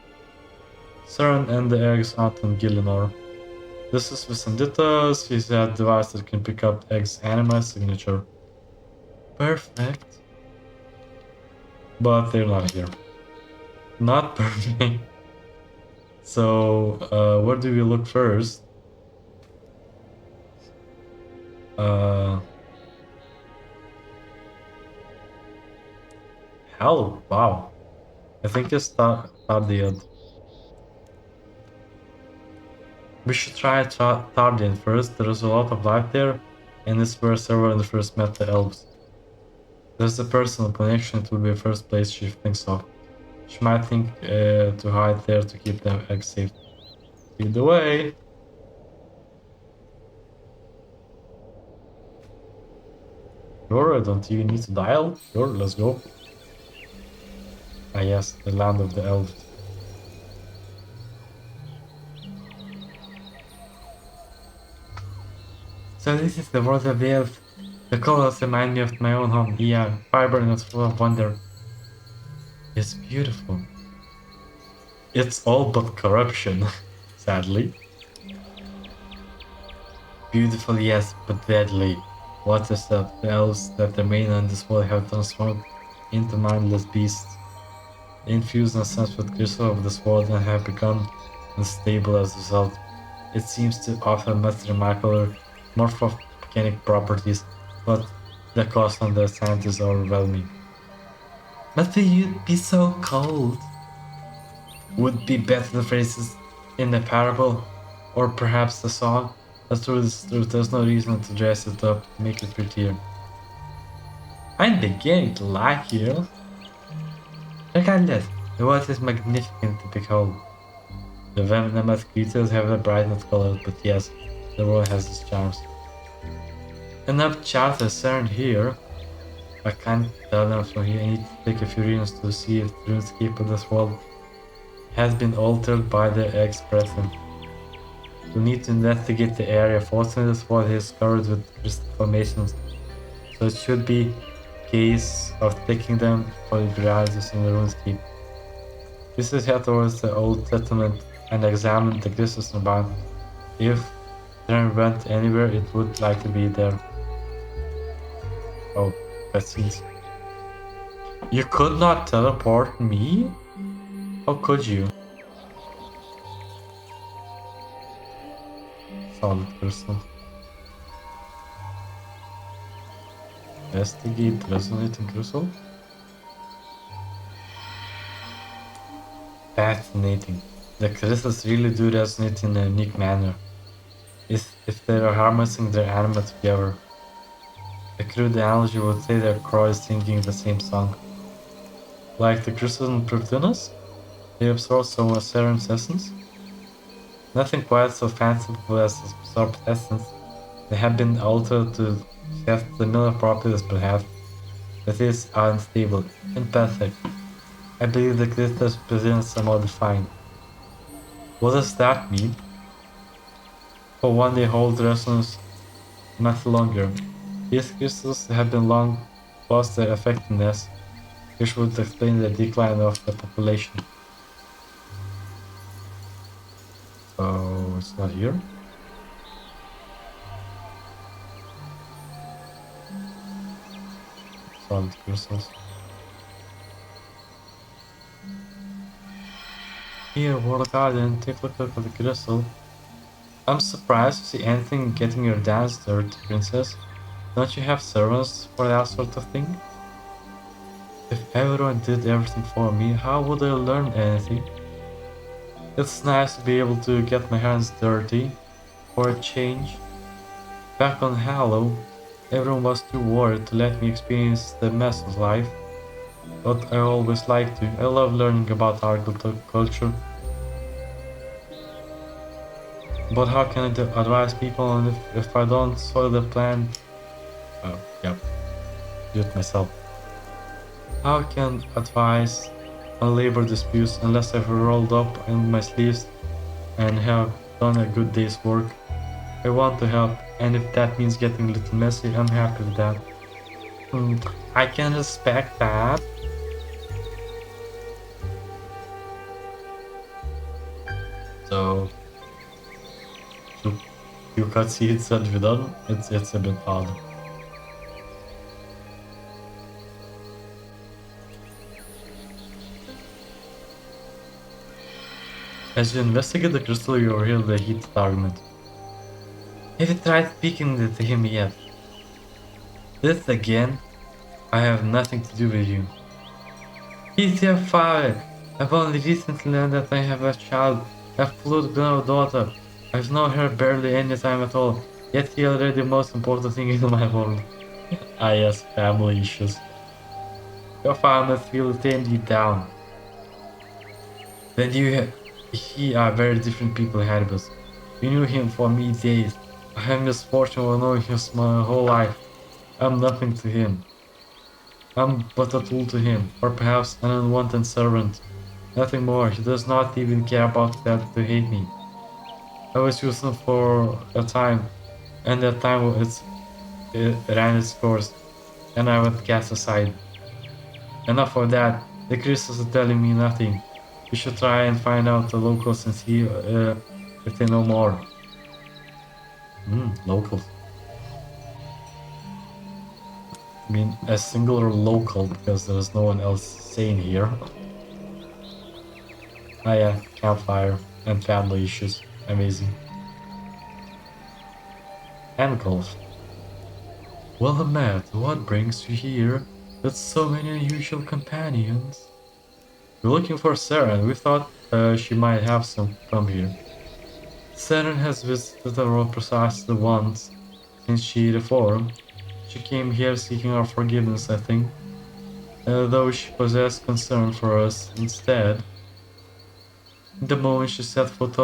Seren and the eggs aren't on Gillinor. This is with Senntisten. He's a device that can pick up eggs anima signature. Perfect. But they're not here. Not perfect. So, where do we look first? Hell, wow. I think it's Tardian. We should try Tardian first. There is a lot of life there, and it's where several first met the elves. There's a personal connection. It would be the first place she thinks of. She might think to hide there to keep them eggs safe. Lead the way. Sure, don't you need to dial? Sure, let's go. Ah yes, the land of the elves. So this is the world of the elves. The colors remind me of my own home. Yeah, vibrant and full of wonder. It's beautiful. It's all but corruption, sadly. Beautiful, yes, but deadly. What is that? The elves that remain on this world have transformed into mindless beasts. They infuse and sense with crystal of this world and have become unstable as a result. It seems to offer much remarkable morphogenic properties, but the cost on the scientists are overwhelming. But you'd be so cold. Would be better the phrases in the parable, or perhaps the song. The truth is truth, there's no reason to dress it up, make it prettier. I'm beginning to like you. Regardless, the world is magnificent to behold. The venomous creatures have a brightened colors, but yes, the world has its charms. Enough chat as Seren here. I can't tell them from here. I need to take a few readings to see if the RuneScape of this world has been altered by the eggs present. We need to investigate the area. Fortunately, this world is covered with crystal formations, so it should be a case of taking them for the varieties in the RuneScape. This is head towards the old settlement and examine the crystals nearby. If Seren went anywhere, it would likely be there. Oh, cutscenes. You could not teleport me? How could you? Solid crystal. Investigate resonating crystal? Fascinating. The crystals really do resonate in a unique manner. If they are harnessing their anima together. A crude analogy would say their crows singing the same song. Like the crystals in Providence? They absorb some of Seren's essence? Nothing quite so fanciful as absorbed essence. They have been altered to have similar properties perhaps, that is, are unstable, imperfect. I believe the crystals present somehow defined. What does that mean? For one, they hold resonance much longer. These crystals have been long lost their effectiveness, which would explain the decline of the population. So it's not here. Solid crystals. Here, World Garden, take a look at the crystal. I'm surprised to see anything getting your dance dirty, princess. Don't you have servants for that sort of thing? If everyone did everything for me, how would I learn anything? It's nice to be able to get my hands dirty, for a change. Back on Halo, everyone was too worried to let me experience the mess of life. But I always like to. I love learning about our culture. But how can I advise people on if I don't soil the plant? Oh, yep. Do it myself. How can advise on labor disputes unless I've rolled up in my sleeves and have done a good day's work? I want to help, and if that means getting a little messy, I'm happy with that. I can respect that. So, few cutscenes that we've done, it's a bit odd. As you investigate the crystal, you overhear the heated argument. Have you tried speaking to him yet? This again? I have nothing to do with you. He's your father. I've only recently learned that I have a child, a full-grown daughter. I've known her barely any time at all, yet he already the most important thing in my world. Ah yes, family issues. Your father must feel tamed you down. Then he are very different people, Harbus. You knew him for many days. I have misfortune of knowing him my whole life. I'm nothing to him. I'm but a tool to him, or perhaps an unwanted servant. Nothing more. He does not even care about that to hate me. I was using for a time, and that time it ran its course, and I was cast aside. Enough of that. The crystals are telling me nothing. We should try and find out the locals and see if they know more. Locals. I mean, a singular local because there's no one else sane here. Ah yeah, campfire and family issues. Amazing. And golf. Well, Matt, what brings you here with so many unusual companions? We're looking for Seren. We thought she might have some come here. Seren has visited the world precisely once since she reformed. She came here seeking our forgiveness, I think, though she possessed concern for us instead. The moment she set foot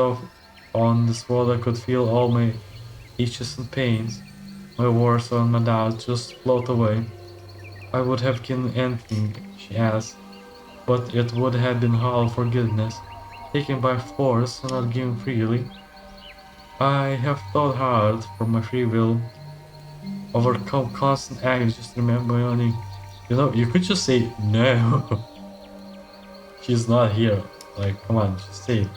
on this world, I could feel all my aches and pains, my worries and my doubts just float away. I would have given anything she asked, but it would have been hollow forgiveness, taken by force and not given freely. I have thought hard for my free will, overcome constant agony, just remember only. You know, you could just say no. She's not here. Like, come on, just say it.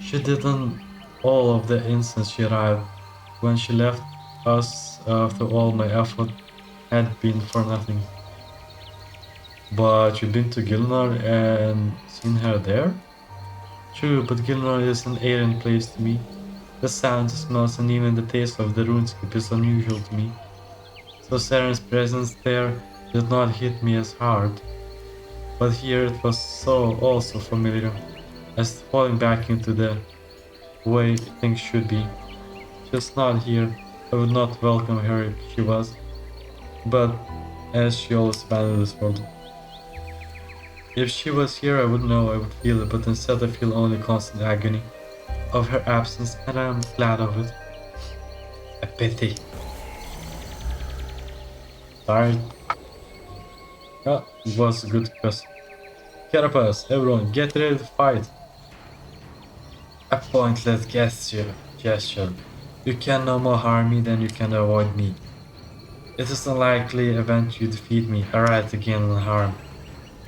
She didn't all of the instance she arrived. When she left us after all my effort had been for nothing. But you've been to Gilnar and seen her there? True, but Gilnar is an alien place to me. The sound, the smells, and even the taste of the RuneScape is unusual to me. So Seren's presence there did not hit me as hard. But here it was so also familiar, as falling back into the way things should be. She's not here. I would not welcome her if she was. But as she always abandoned this world. If she was here I would know, I would feel it, but instead I feel only constant agony of her absence, and I am glad of it. A pity. Sorry. Oh, it was a good question. Carapace, everyone, get ready to fight. A pointless gesture. You can no more harm me than you can avoid me. It is unlikely event you defeat me, alright again and harm.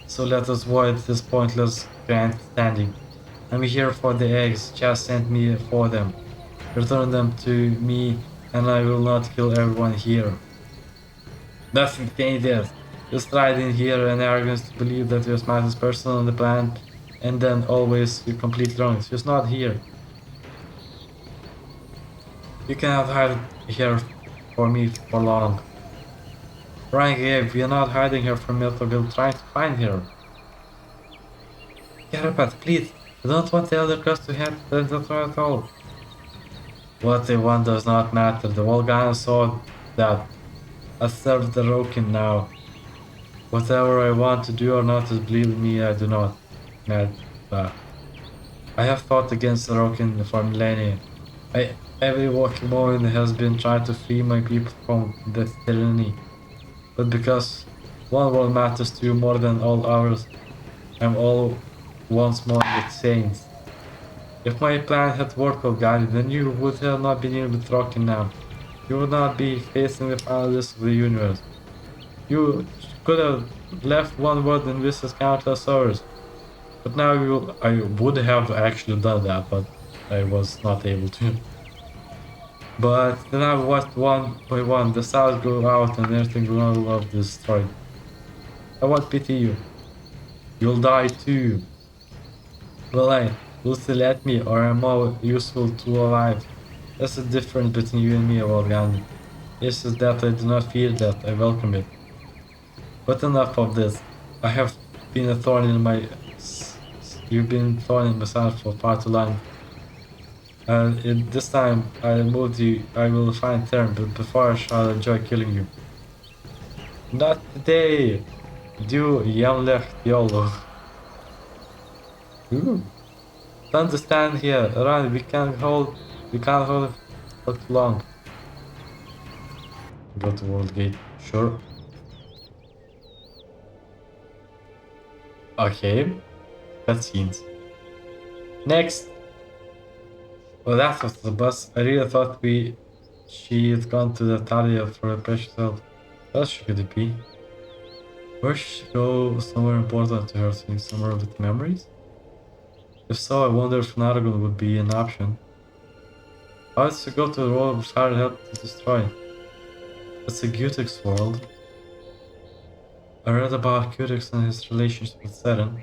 So let us avoid this pointless grandstanding. I'm here for the eggs, just send me for them. Return them to me and I will not kill everyone here. Nothing dangerous. You stride in here and arrogance to believe that you're the smartest person on the planet, and then always you're completely wrong. She's not here. You cannot hide here for me for long. Right, Gabe, we are not hiding her from it, we'll try to find her. Carapace, please, I don't want the other class to have that at all. What they want does not matter, the Volgana saw that. I serve the Rokin now. Whatever I want to do or not, believe me, I do not. Mad. I have fought against the Rokin for millennia. Every walking moment has been trying to free my people from the tyranny. But because one world matters to you more than all ours, I'm all once more with saints. If my plan had worked well, guys, then you would have not been here with Rocky now. You would not be facing the finalists of the universe. You could have left one word and this is countless hours. But now I would have actually done that, but I was not able to. But then I watched one by one the stars go out and everything will be destroyed. I won't pity you. You'll die too. Will I? Will you let me, or am I more useful to alive? That's the difference between you and me, Wolfgang. It's just that I do not fear that, I welcome it. But enough of this. I have been a thorn in my... You've been a thorn in my side for far too long. This time I moved you, I will find Seren, but before I shall enjoy killing you. Not today! Du jämlicht YOLO. Ooh. Don't stand here, run, we can't hold it for too long. Go to World Gate, sure. Okay, cutscenes. Next! Well, that was the bus. I really thought she had gone to the Talia for a precious help. What else could it be? Where should she go somewhere important to her, somewhere with memories? If so, I wonder if Naragon would be an option. How is to go to the world which Harry helped to destroy? It's a Gutix world. I read about Gutix and his relations with Seren.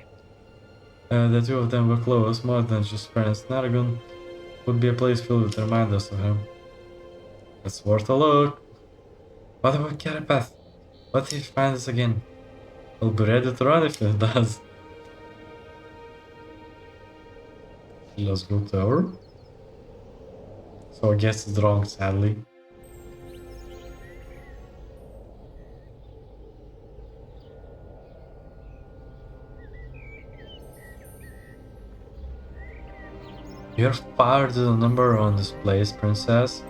The two of them were close, more than just friends. Naragon would be a place filled with reminders of him. It's worth a look. What about Carapath? What if he finds us again? I'll be ready to run if it does. Let's go to her. So I guess it's wrong, sadly. Your father did a number on this place, princess.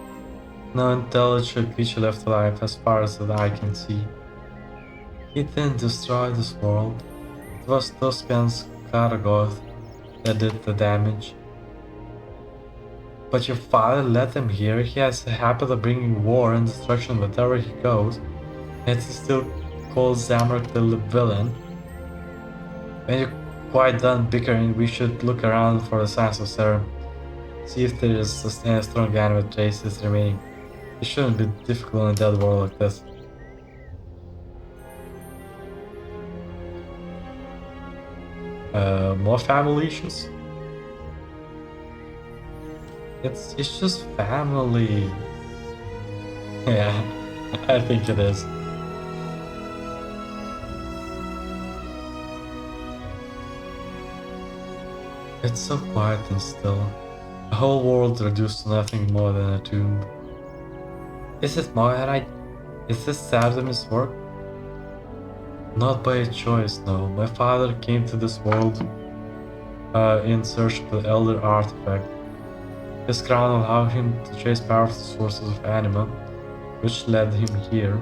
No intelligent creature left alive as far as the eye can see. He didn't destroy this world. It was Tuscan's Karagoth that did the damage. But your father led him here. He has a habit of bringing war and destruction wherever he goes, yet he still calls Zamorak the villain. When you're quite done bickering, we should look around for the signs of Seren. See if there is any strong animate traces remaining. It shouldn't be difficult in a dead world like this. More family issues? It's just family. Yeah, I think it is. It's so quiet and still. A whole world reduced to nothing more than a tomb. Is it Moia right? Is this Saradomin's work? Not by a choice, no. My father came to this world in search of the Elder Artifact. His crown allowed him to trace powerful sources of anima, which led him here.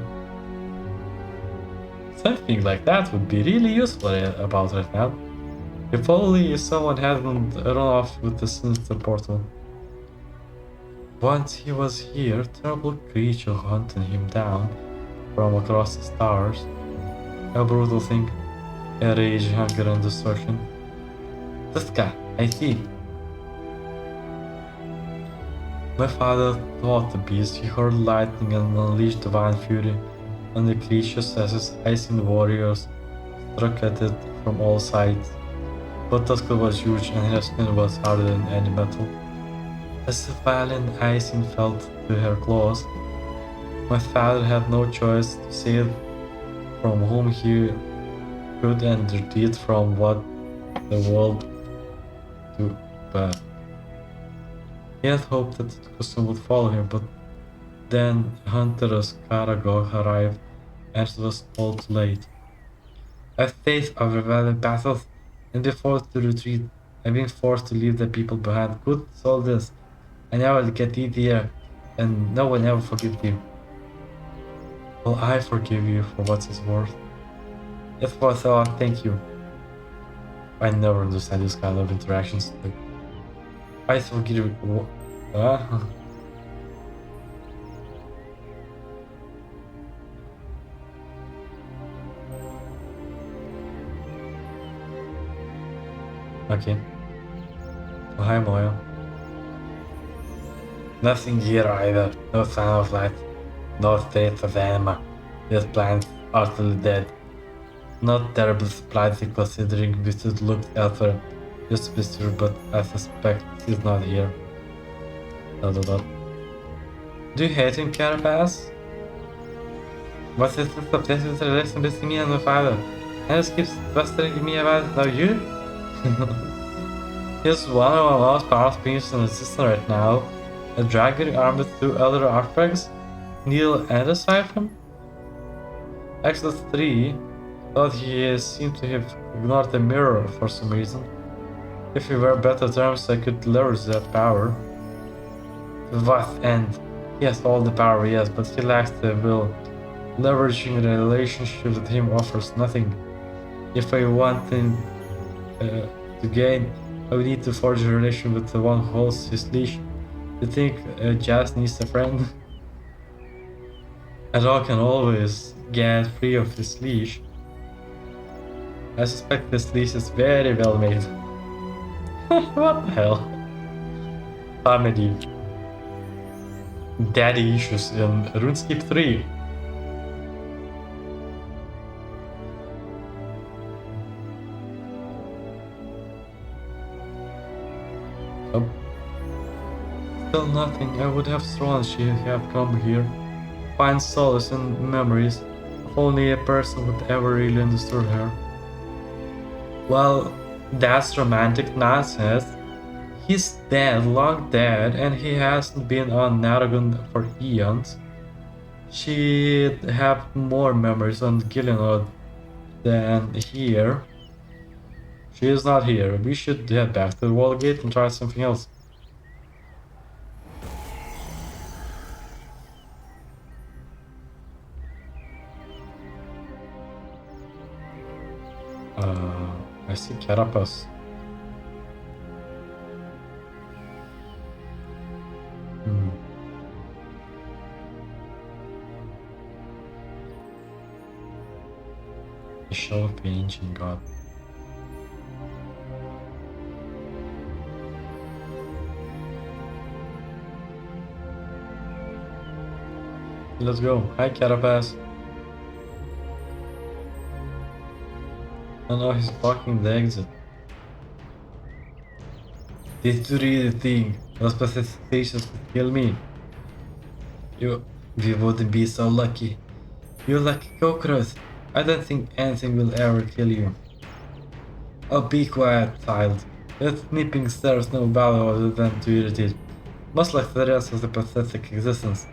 Something like that would be really useful about right now. If only someone hadn't run off with the sinister portal. Once he was here, terrible creature hunted him down from across the stars. A brutal thing. A rage, hunger and destruction. This guy, I see. My father fought the beast. He hurled lightning and unleashed divine fury on the creatures as his icy warriors struck at it from all sides. But Tuskal was huge and her skin was harder than any metal. As the violent icing fell to her claws, my father had no choice to save from whom he could and retreat from what the world too bad. He had hoped that Tuskal would follow him, but then Hunter's Karagoth arrived and it was all too late. I've faced other violent battles and been forced to retreat. I've been forced to leave the people behind. Good soldiers. I never get it here, and no one ever forgives you. Well, I forgive you for what it's worth. If for thought, thank you. I never understand this kind of interactions. Like, I forgive you. Okay. Oh, hi, Moia. Nothing here either. No sign of life. No trace of anima. These plants utterly dead. Not terribly surprising considering we should look elsewhere. Just to be sure, but I suspect he's not here. Dot dot dot. Do you hate him, Carapace? Você está obsessed with the relation between me and my father. And just keeps pestering me about it. Now you? He's one of my most powerful beings in the system right now. A dragon armed with 2 other artifacts. Neil and a siphon? Exodus 3 thought he seemed to have ignored the mirror for some reason. If we were better terms, I could leverage that power. To what end? He has all the power, yes, but he lacks the will. Leveraging the relationship with him offers nothing. If I want him to gain, I would need to forge a relation with the one who holds his leash. You think Jazz needs a friend? A dog can always get free of his leash. I suspect this leash is very well made. What the hell? Family. Daddy issues in RuneScape 3. Oh. Still nothing. I would have sworn she had come here. Find solace in memories. If only a person would ever really understood her. Well, that's romantic nonsense. He's dead, long dead, and he hasn't been on Naragon for eons. She'd have more memories on Gillinod than here. She is not here. We should head back to the wall gate and try something else. I see Carapace. The show of the ancient god. Let's go. Hi, Carapace. Oh no, he's blocking the exit. Did you really think those specifications would kill me? We wouldn't be so lucky. You lucky cockroach. I don't think anything will ever kill you. Oh, be quiet, child. That nipping serves no value other than to irritate. Much like the rest of the pathetic existence.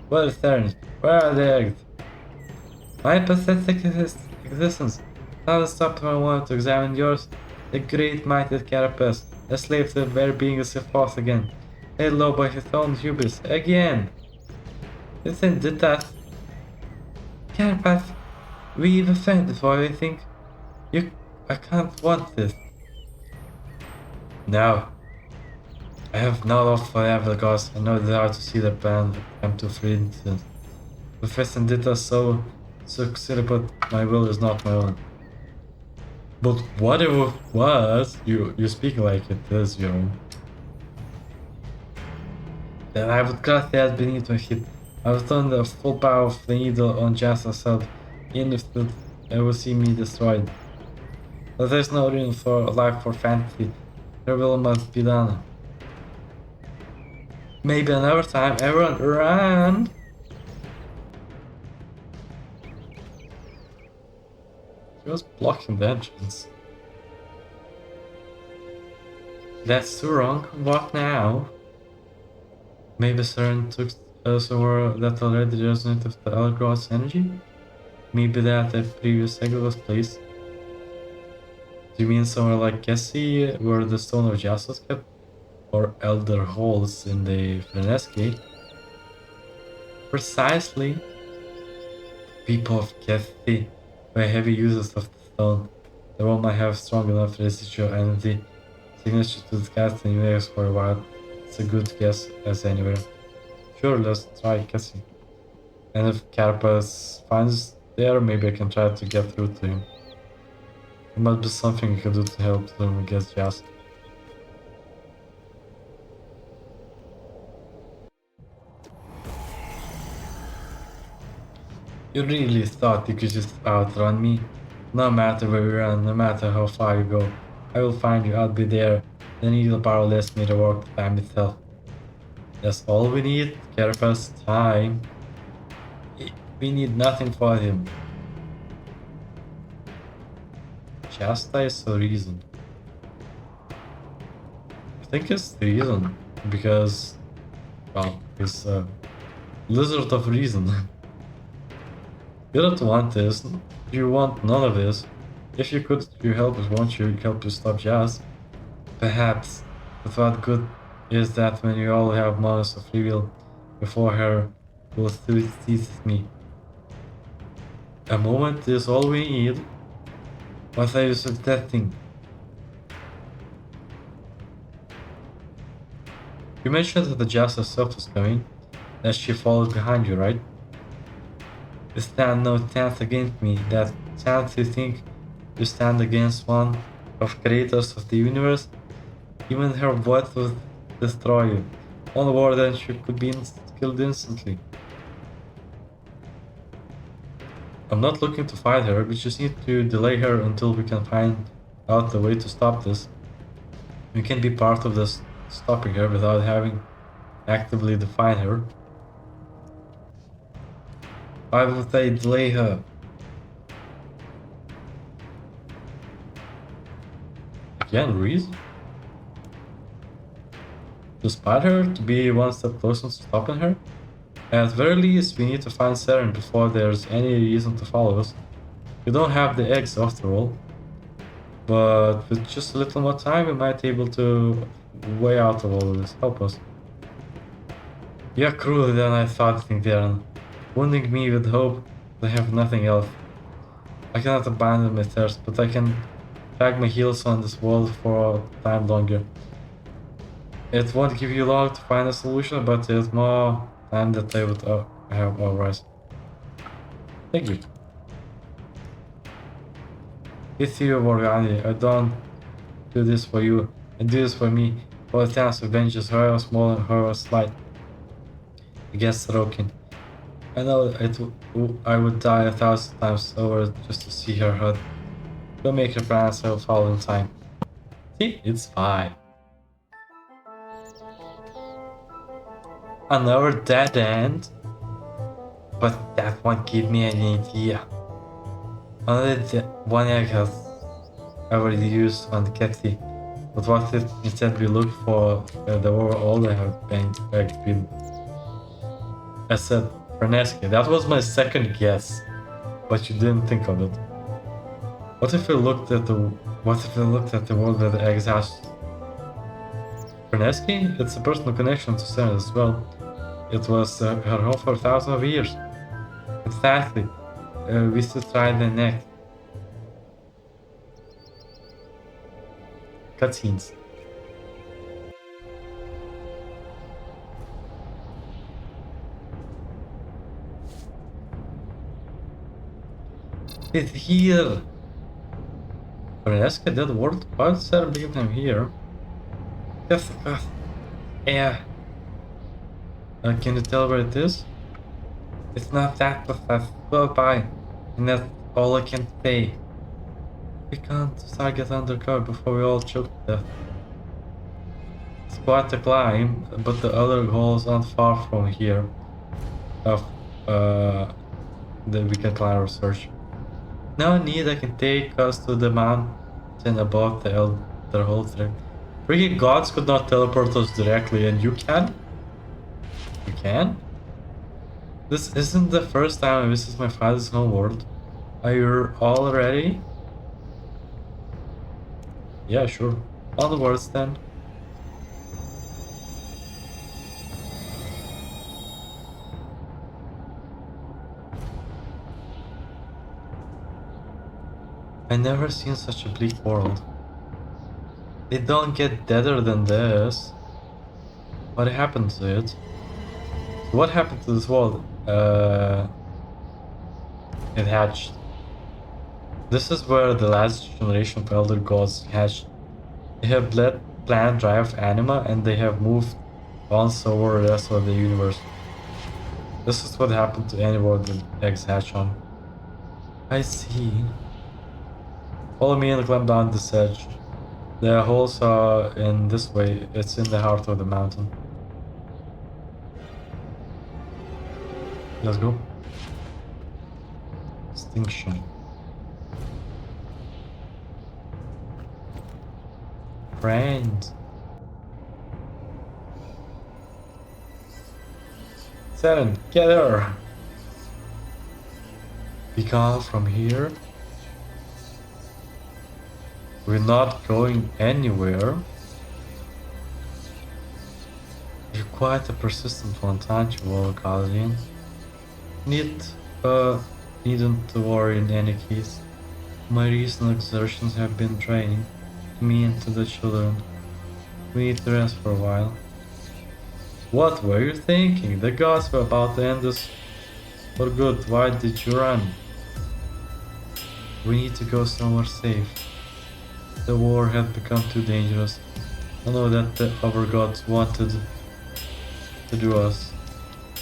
Where is Seren? Where are the eggs? My pathetic existence. Now stop when I want to examine yours. The great mighty Carapace, a slave to the very being of forth again. Laid low by his own hubris. Again! Isn't it that? Carapace, we've offended what I think. I can't want this. No. I have no love for the gods. I know desire to see the band come to freedom. Professor did us so succeeded, but my will is not my own. But whatever it was, you speak like it is your own. Then I would cut that beneath my feet. I would turn the full power of the needle on just herself, even if it ever see me destroyed. But there's no reason for life for fantasy. Your will must be done. Maybe another time, everyone run! He was blocking the entrance. That's too wrong. What now? Maybe Seren took somewhere that already resonated with the Elder God's energy? Maybe that the previous exit was placed. Do you mean somewhere like Cassie, where the Stone of Justice kept? Or Elder Halls in the RuneScape? Precisely. People of Cassie were heavy users of the stone. The one might have strong enough residual energy signature to disguise the universe for a while. It's a good guess as anywhere. Sure, let's try Cassie. And if Carapace finds there, maybe I can try to get through to him. There must be something I can do to help them against Jazz. You really thought you could just outrun me? No matter where you run, no matter how far you go, I will find you, I'll be there. The needle power lets me to work the time itself. That's all we need, Carapace time. We need nothing for him. Chastise or reason? I think it's the reason, because, well, he's a lizard of reason. You don't want this, you want none of this. If you could, you help us, won't you? Help to stop Jazz? Perhaps, but what good is that when you all have moments of free will before her will still seize me? A moment is all we need. What are you suggesting? You mentioned that the Jazz herself was coming, that she followed behind you, right? You stand no chance against me, that chance you think you stand against one of creators of the universe? Even her voice will destroy you. One word and she could be killed instantly. I'm not looking to fight her, we just need to delay her until we can find out a way to stop this. We can be part of this stopping her without having actively defined her. Why would they delay her? Again, reason? To spot her, to be one step closer to stopping her? At very least, we need to find Seren before there's any reason to follow us. We don't have the eggs after all. But with just a little more time, we might be able to way out of all of this. Help us. You're crueler than I thought, Darren. Wounding me with hope, I have nothing else. I cannot abandon my thirst, but I can drag my heels on this world for a time longer. It won't give you long to find a solution, but there's more time that I would have otherwise. Thank you. It's you, Morgani. I don't do this for you. I do this for me. For the chance of vengeance, however small and however slight. Against Rokin. I know I would die 1,000 times over just to see her hurt. Don't make her plans, I will follow in time. See, it's fine. Another dead end? But that one gave me an idea. Only one egg has already used on the Cathy. But what if instead we look for the overall they have been? I said Frenesky. That was my second guess, but you didn't think of it. What if we looked at the world where the eggs hatched? Frenesky? It's a personal connection to Seren as well. It was her home for thousands of years. Exactly. We should try the next. Cutscenes. It's here. Frenesky dead world? Why did Seren bring him here? Yes, yeah. Can you tell where it is? It's not that, but that's well by, and that's all I can say. We can't get undercover before we all choke to death. It's quite a climb, but the other holes aren't far from here. That we can climb or search. No need, I can take us to the mountain above the Elder Holder. Freaking gods could not teleport us directly, and you can? You can? This isn't the first time I visit my father's home world. Are you all ready? Yeah, sure. Onwards then. I never seen such a bleak world. It don't get deader than this. What happened to it? What happened to this world? It hatched. This is where the last generation of elder gods hatched. They have bled plant drive anima and they have moved once over the rest of the universe. This is what happened to any world that eggs hatch on. I see. Follow me and climb down this edge. The holes are in this way. It's in the heart of the mountain. Let's go. Extinction. Friend. Seren, get her! We gone from here. We're not going anywhere. You're quite a persistent one, aren't you, War Guardian? Needn't to worry in any case. My recent exertions have been draining me and to the children. We need to rest for a while. What were you thinking? The gods were about to end us for good. Why did you run? We need to go somewhere safe. The war had become too dangerous. I know that the other gods wanted to do us.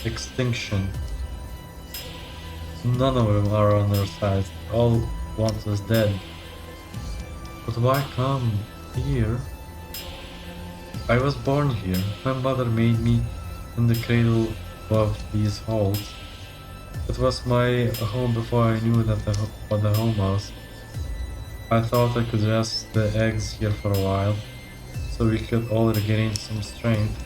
Extinction. None of them are on our side. All want us dead. But why come here? I was born here. My mother made me in the cradle of these halls. It was my home before I knew that what the home was. I thought I could rest the eggs here for a while, so we could all regain some strength.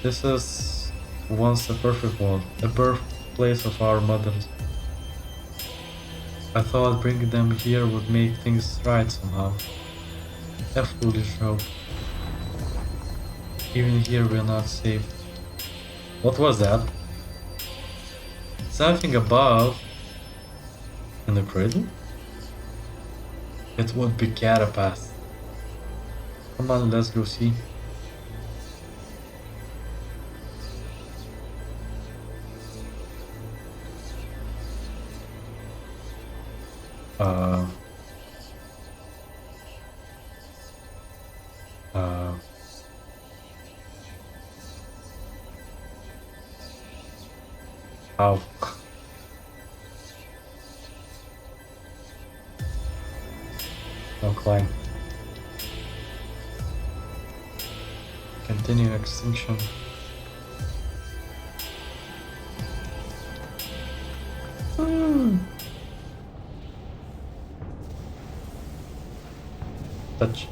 This is once a perfect world, a birthplace of our mothers. I thought bringing them here would make things right somehow. A foolish hope. Even here we're not safe. What was that? Something above. In the cradle? It would be Carapath. Come on, let's go see. How? No climb. Continue extinction. Touch.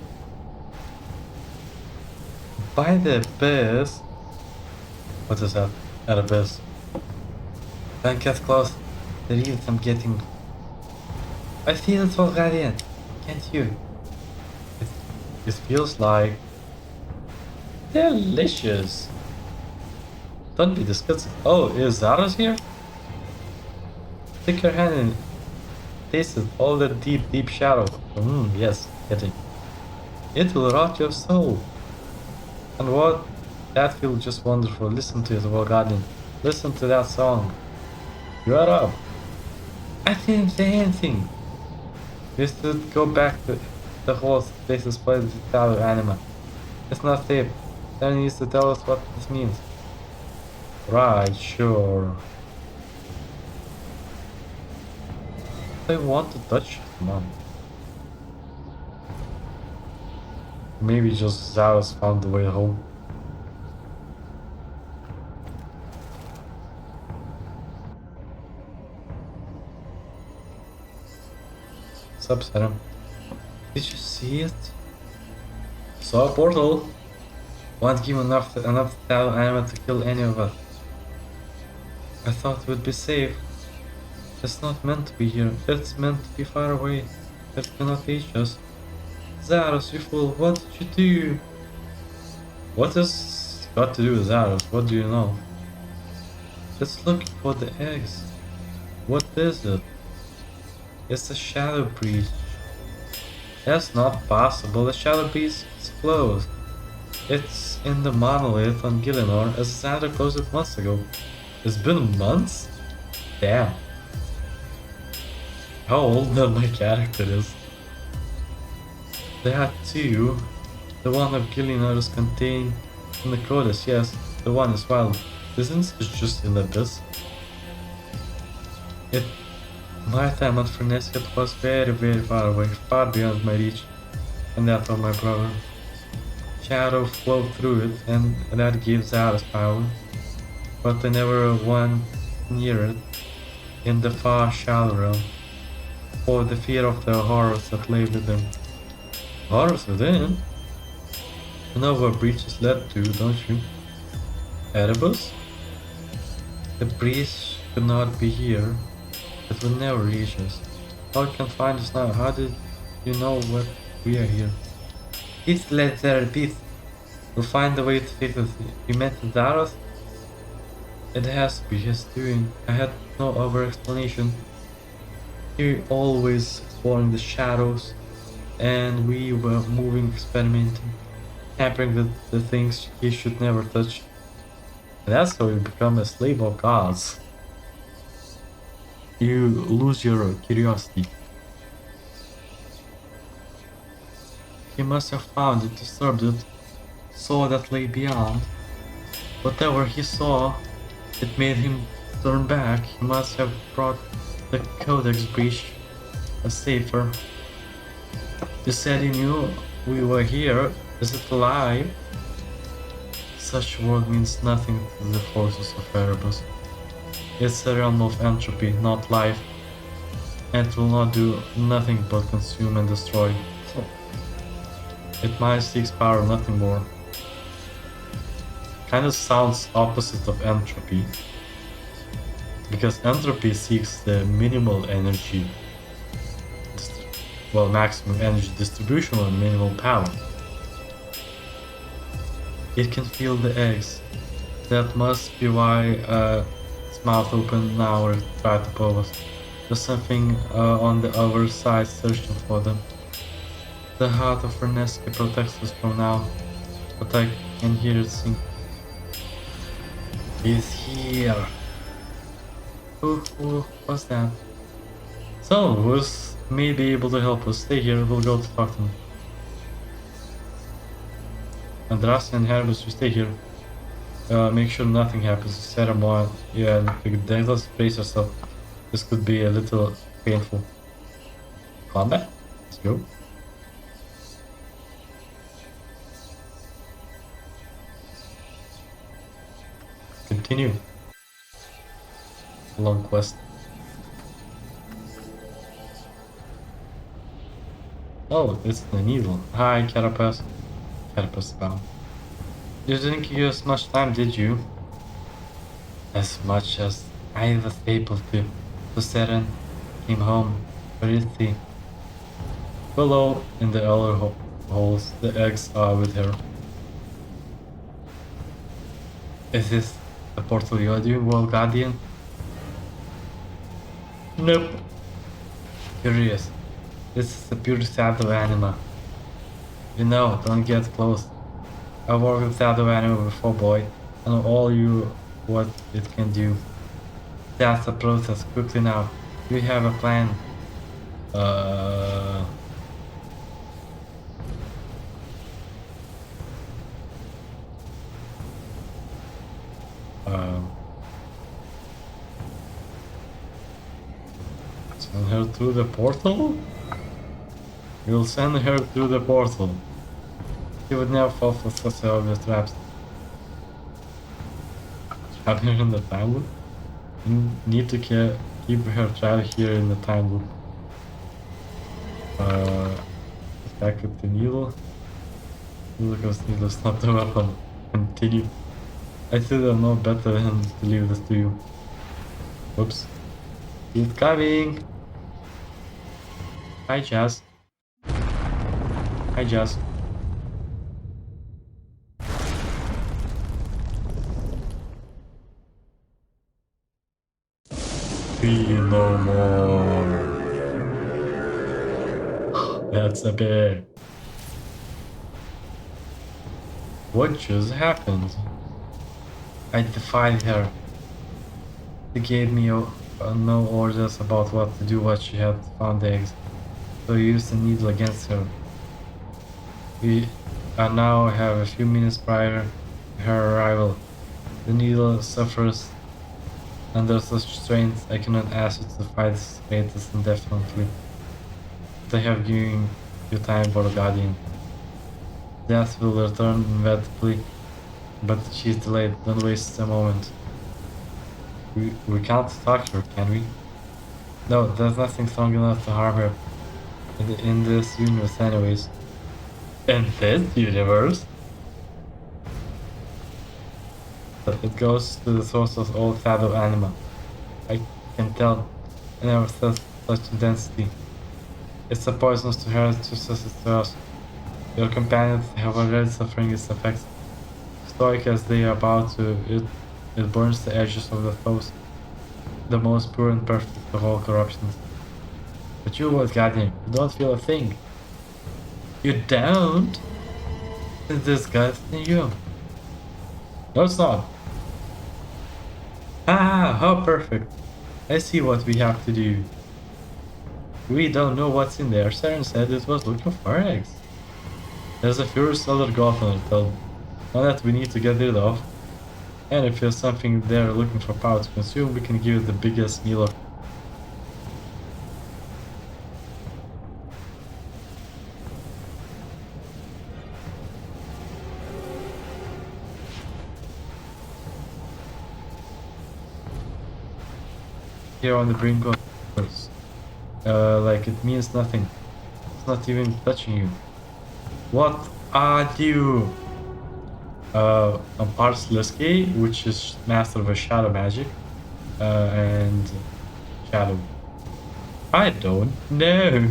By the abyss. What is that? An abyss. Don't get close. The reeds I'm getting. I feel it already. Can't you? It feels like delicious. Don't be disgusted. Oh, is Zaros here? Stick your hand in. Taste it. All the deep shadow. Yes, getting. It will rot your soul. And what? That feels just wonderful. Listen to it, Guardian. Listen to that song. You are up. I didn't say anything. We should go back to the whole place to play the Italo anima. It's not safe. Someone needs to tell us what this means. Right, sure. I want to touch it, man. Maybe just Zaros found the way home. What's up, Seren? Did you see it? Saw a portal. Won't give enough talent anima to kill any of us. I thought it would be safe. It's not meant to be here. It's meant to be far away. It cannot reach us. Zaros, you fool! What did you do? What has got to do with Zaros? What do you know? It's looking for the eggs. What is it? It's a shadow breach. That's not possible. The shadow breach is closed. It's in the monolith on Gielinor as Xander closed it months ago. It's been months? Damn. How old that my character is. That too. The one of Gielinor is contained in the Croesus, yes. The one is wild. Isn't it just in the abyss? My time on Frenesia was very far away, far beyond my reach. and that of my brother. Shadow flowed through it, and that gives Alice power, but I never went near it in the far shallow realm, for the fear of the horrors that lay within. Horrors within? You know where breaches led to, don't you? Erebus? The breach could not be here. It would never reach us. How it can find us now? How did you know what we are here? Please let there be. We'll find a way to fix it. You met Zaros? It has to be his doing. I had no other explanation. He always exploring the shadows, and we were moving, experimenting, tampering with the things he should never touch. And that's how you become a slave of gods. You lose your curiosity. He must have found it, disturbed it, saw that lay beyond. Whatever he saw, it made him turn back. He must have brought the Codex breach a safer. You said he knew we were here. Is it alive? Such word means nothing to the forces of Erebus. It's a realm of entropy, not life, and it will not do nothing but consume and destroy. It might seek power, nothing more. Kinda sounds opposite of entropy, because entropy seeks the minimal energy, maximum energy distribution or minimal power. It can feel the eggs. That must be why its mouth open now or try to pull us. There's something on the other side searching for them. The heart of RuneScape protects us from now, but I can hear it sing. He's here. Who was that? Someone who's may be able to help us. Stay here, we'll go to talk to him. Adrasteia and Hebe, you stay here. Make sure nothing happens. Seren, yeah, let's brace yourself. This could be a little painful. Combat? Let's go. Continue. Long quest. Oh, it's the needle. Hi, Carapace. Carapace bound. You didn't give us much time, did you? As much as I was able to. So Seren came home. Where is he? Below, in the other holes, the eggs are with her. Is this the portal you're doing, World Guardian? Nope. Curious. This is a pure shadow anima. You know, don't get close. I've worked with shadow anima before, boy. I know all you what it can do. That's the process. Quickly now. We have a plan. Send her through the portal? We'll send her through the portal. She would never fall for such obvious traps. Have her in the time loop? You need to keep her trapped here in the time loop. Attack with the needle. Because needle is not the weapon. Continue. I still don't know better than to leave this to you. Whoops. He's coming! Hi, Jazz. Hi, Jazz. Be no more. That's a bear. What just happened? I defied her. She gave me no orders about what to do, what she had found the eggs. So I used the needle against her. We now have a few minutes prior to her arrival. The needle suffers under such strains. I cannot ask you to fight this status indefinitely. But I have given your time for Guardian. Death will return inevitably, but she's delayed. Don't waste a moment. We can't attack her, can we? No, there's nothing strong enough to harm her. In this universe anyways. In this universe? But it goes to the source of all shadow anima. I can tell. I never felt such intensity. It's a poisonous to her, just as it's to us. Your companions have already suffering its effects. Stoic as they are about to, it burns the edges of the foes. The most pure and perfect of all corruptions. But you, Lord Guardian, you don't feel a thing. You don't? It's disgusting you. No, it's not. Ah, how perfect. I see what we have to do. We don't know what's in there. Seren said it was looking for eggs. There's a furious other god on it, though. One that we need to get rid of. And if there's something there looking for power to consume, we can give it the biggest meal of. Here on the brink of like it means nothing. It's not even touching you. What are you? I'm Adrasteia, which is master of a shadow magic, and shadow. I don't know.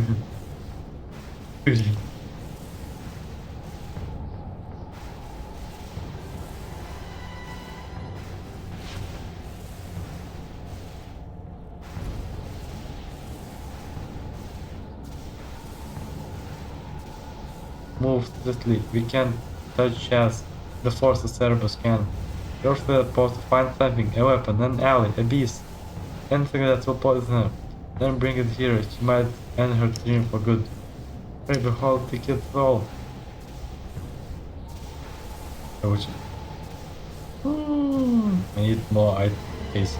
Move swiftly. We can't touch as the force of Cerberus can. You're supposed to find something, a weapon, an ally, a beast, anything that will poison her. Then bring it here. She might end her dream for good. Pray behold, take it all. Which I need more ice case.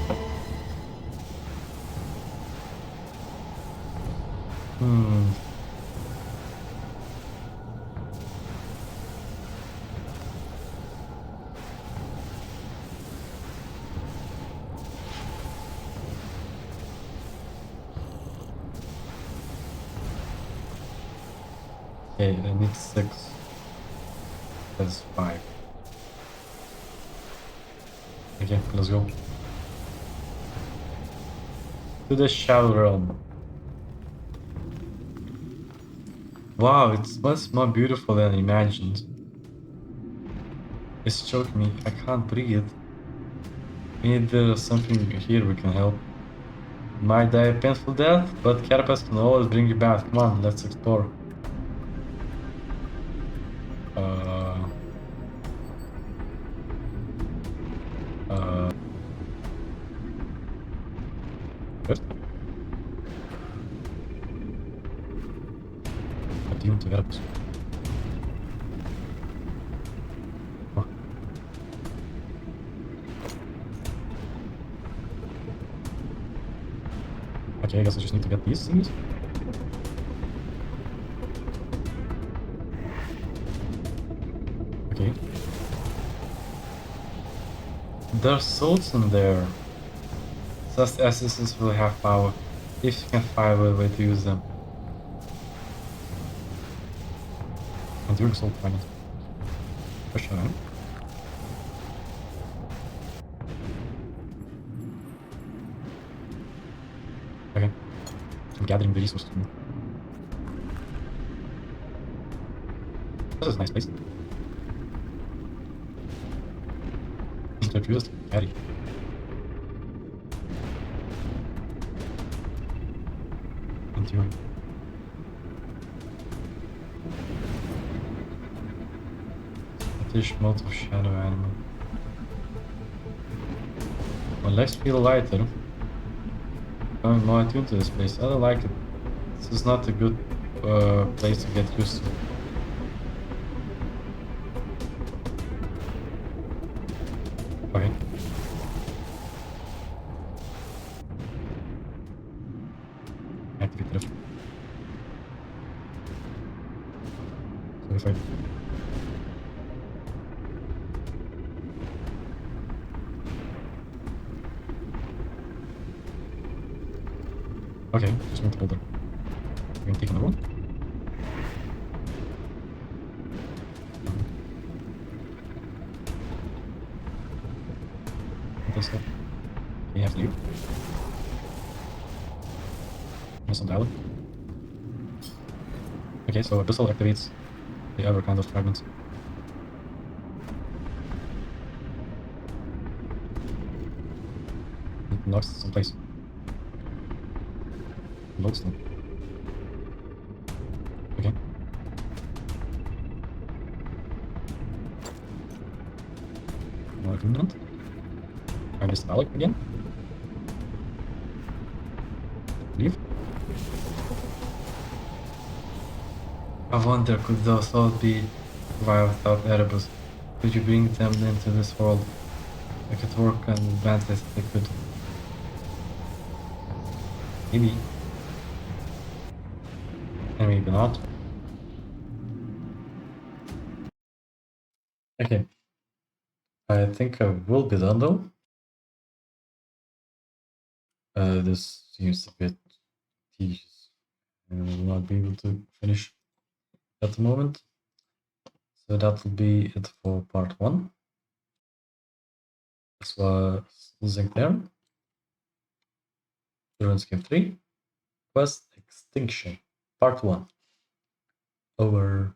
Okay, I need 6. That's 5. Okay, let's go. To the Shadow Realm. Wow, it's much more beautiful than I imagined. It's choking me, I can't breathe. Maybe there's something here we can help. Might die a painful death, but Carapace can always bring you back. Come on, let's explore. Good. Continue to Carapace. Okay, I guess I just need to get these things. Okay. There's souls in there. Such essences will have power, if you can find a way to use them. Enduring soul fragment. For sure. Okay. I'm gathering the resources. This is a nice place. Introduced carry. Enduring. Fish mode of shadow animal. My legs feel lighter. I'm more attuned to this place. I don't like it. This is not a good place to get used to. Okay. I have to be careful. Okay, just want to build it. We can take another one. This stuff. You have to leave. There's some dialogue. Okay, so this all activates the other kind of fragments. It knocks someplace. Loads them. Okay. More agreement. I missed the dialogue again. Leave. I wonder, could those all be survive without Erebus? Could you bring them into this world? Make it work and advance as they could. Maybe. And maybe not. Okay. I think I will be done though. This seems a bit tedious. I will not be able to finish at the moment. So that will be it for part 1. This was TzekHaar, RuneScape 3, quest Extinction, part 1. Over.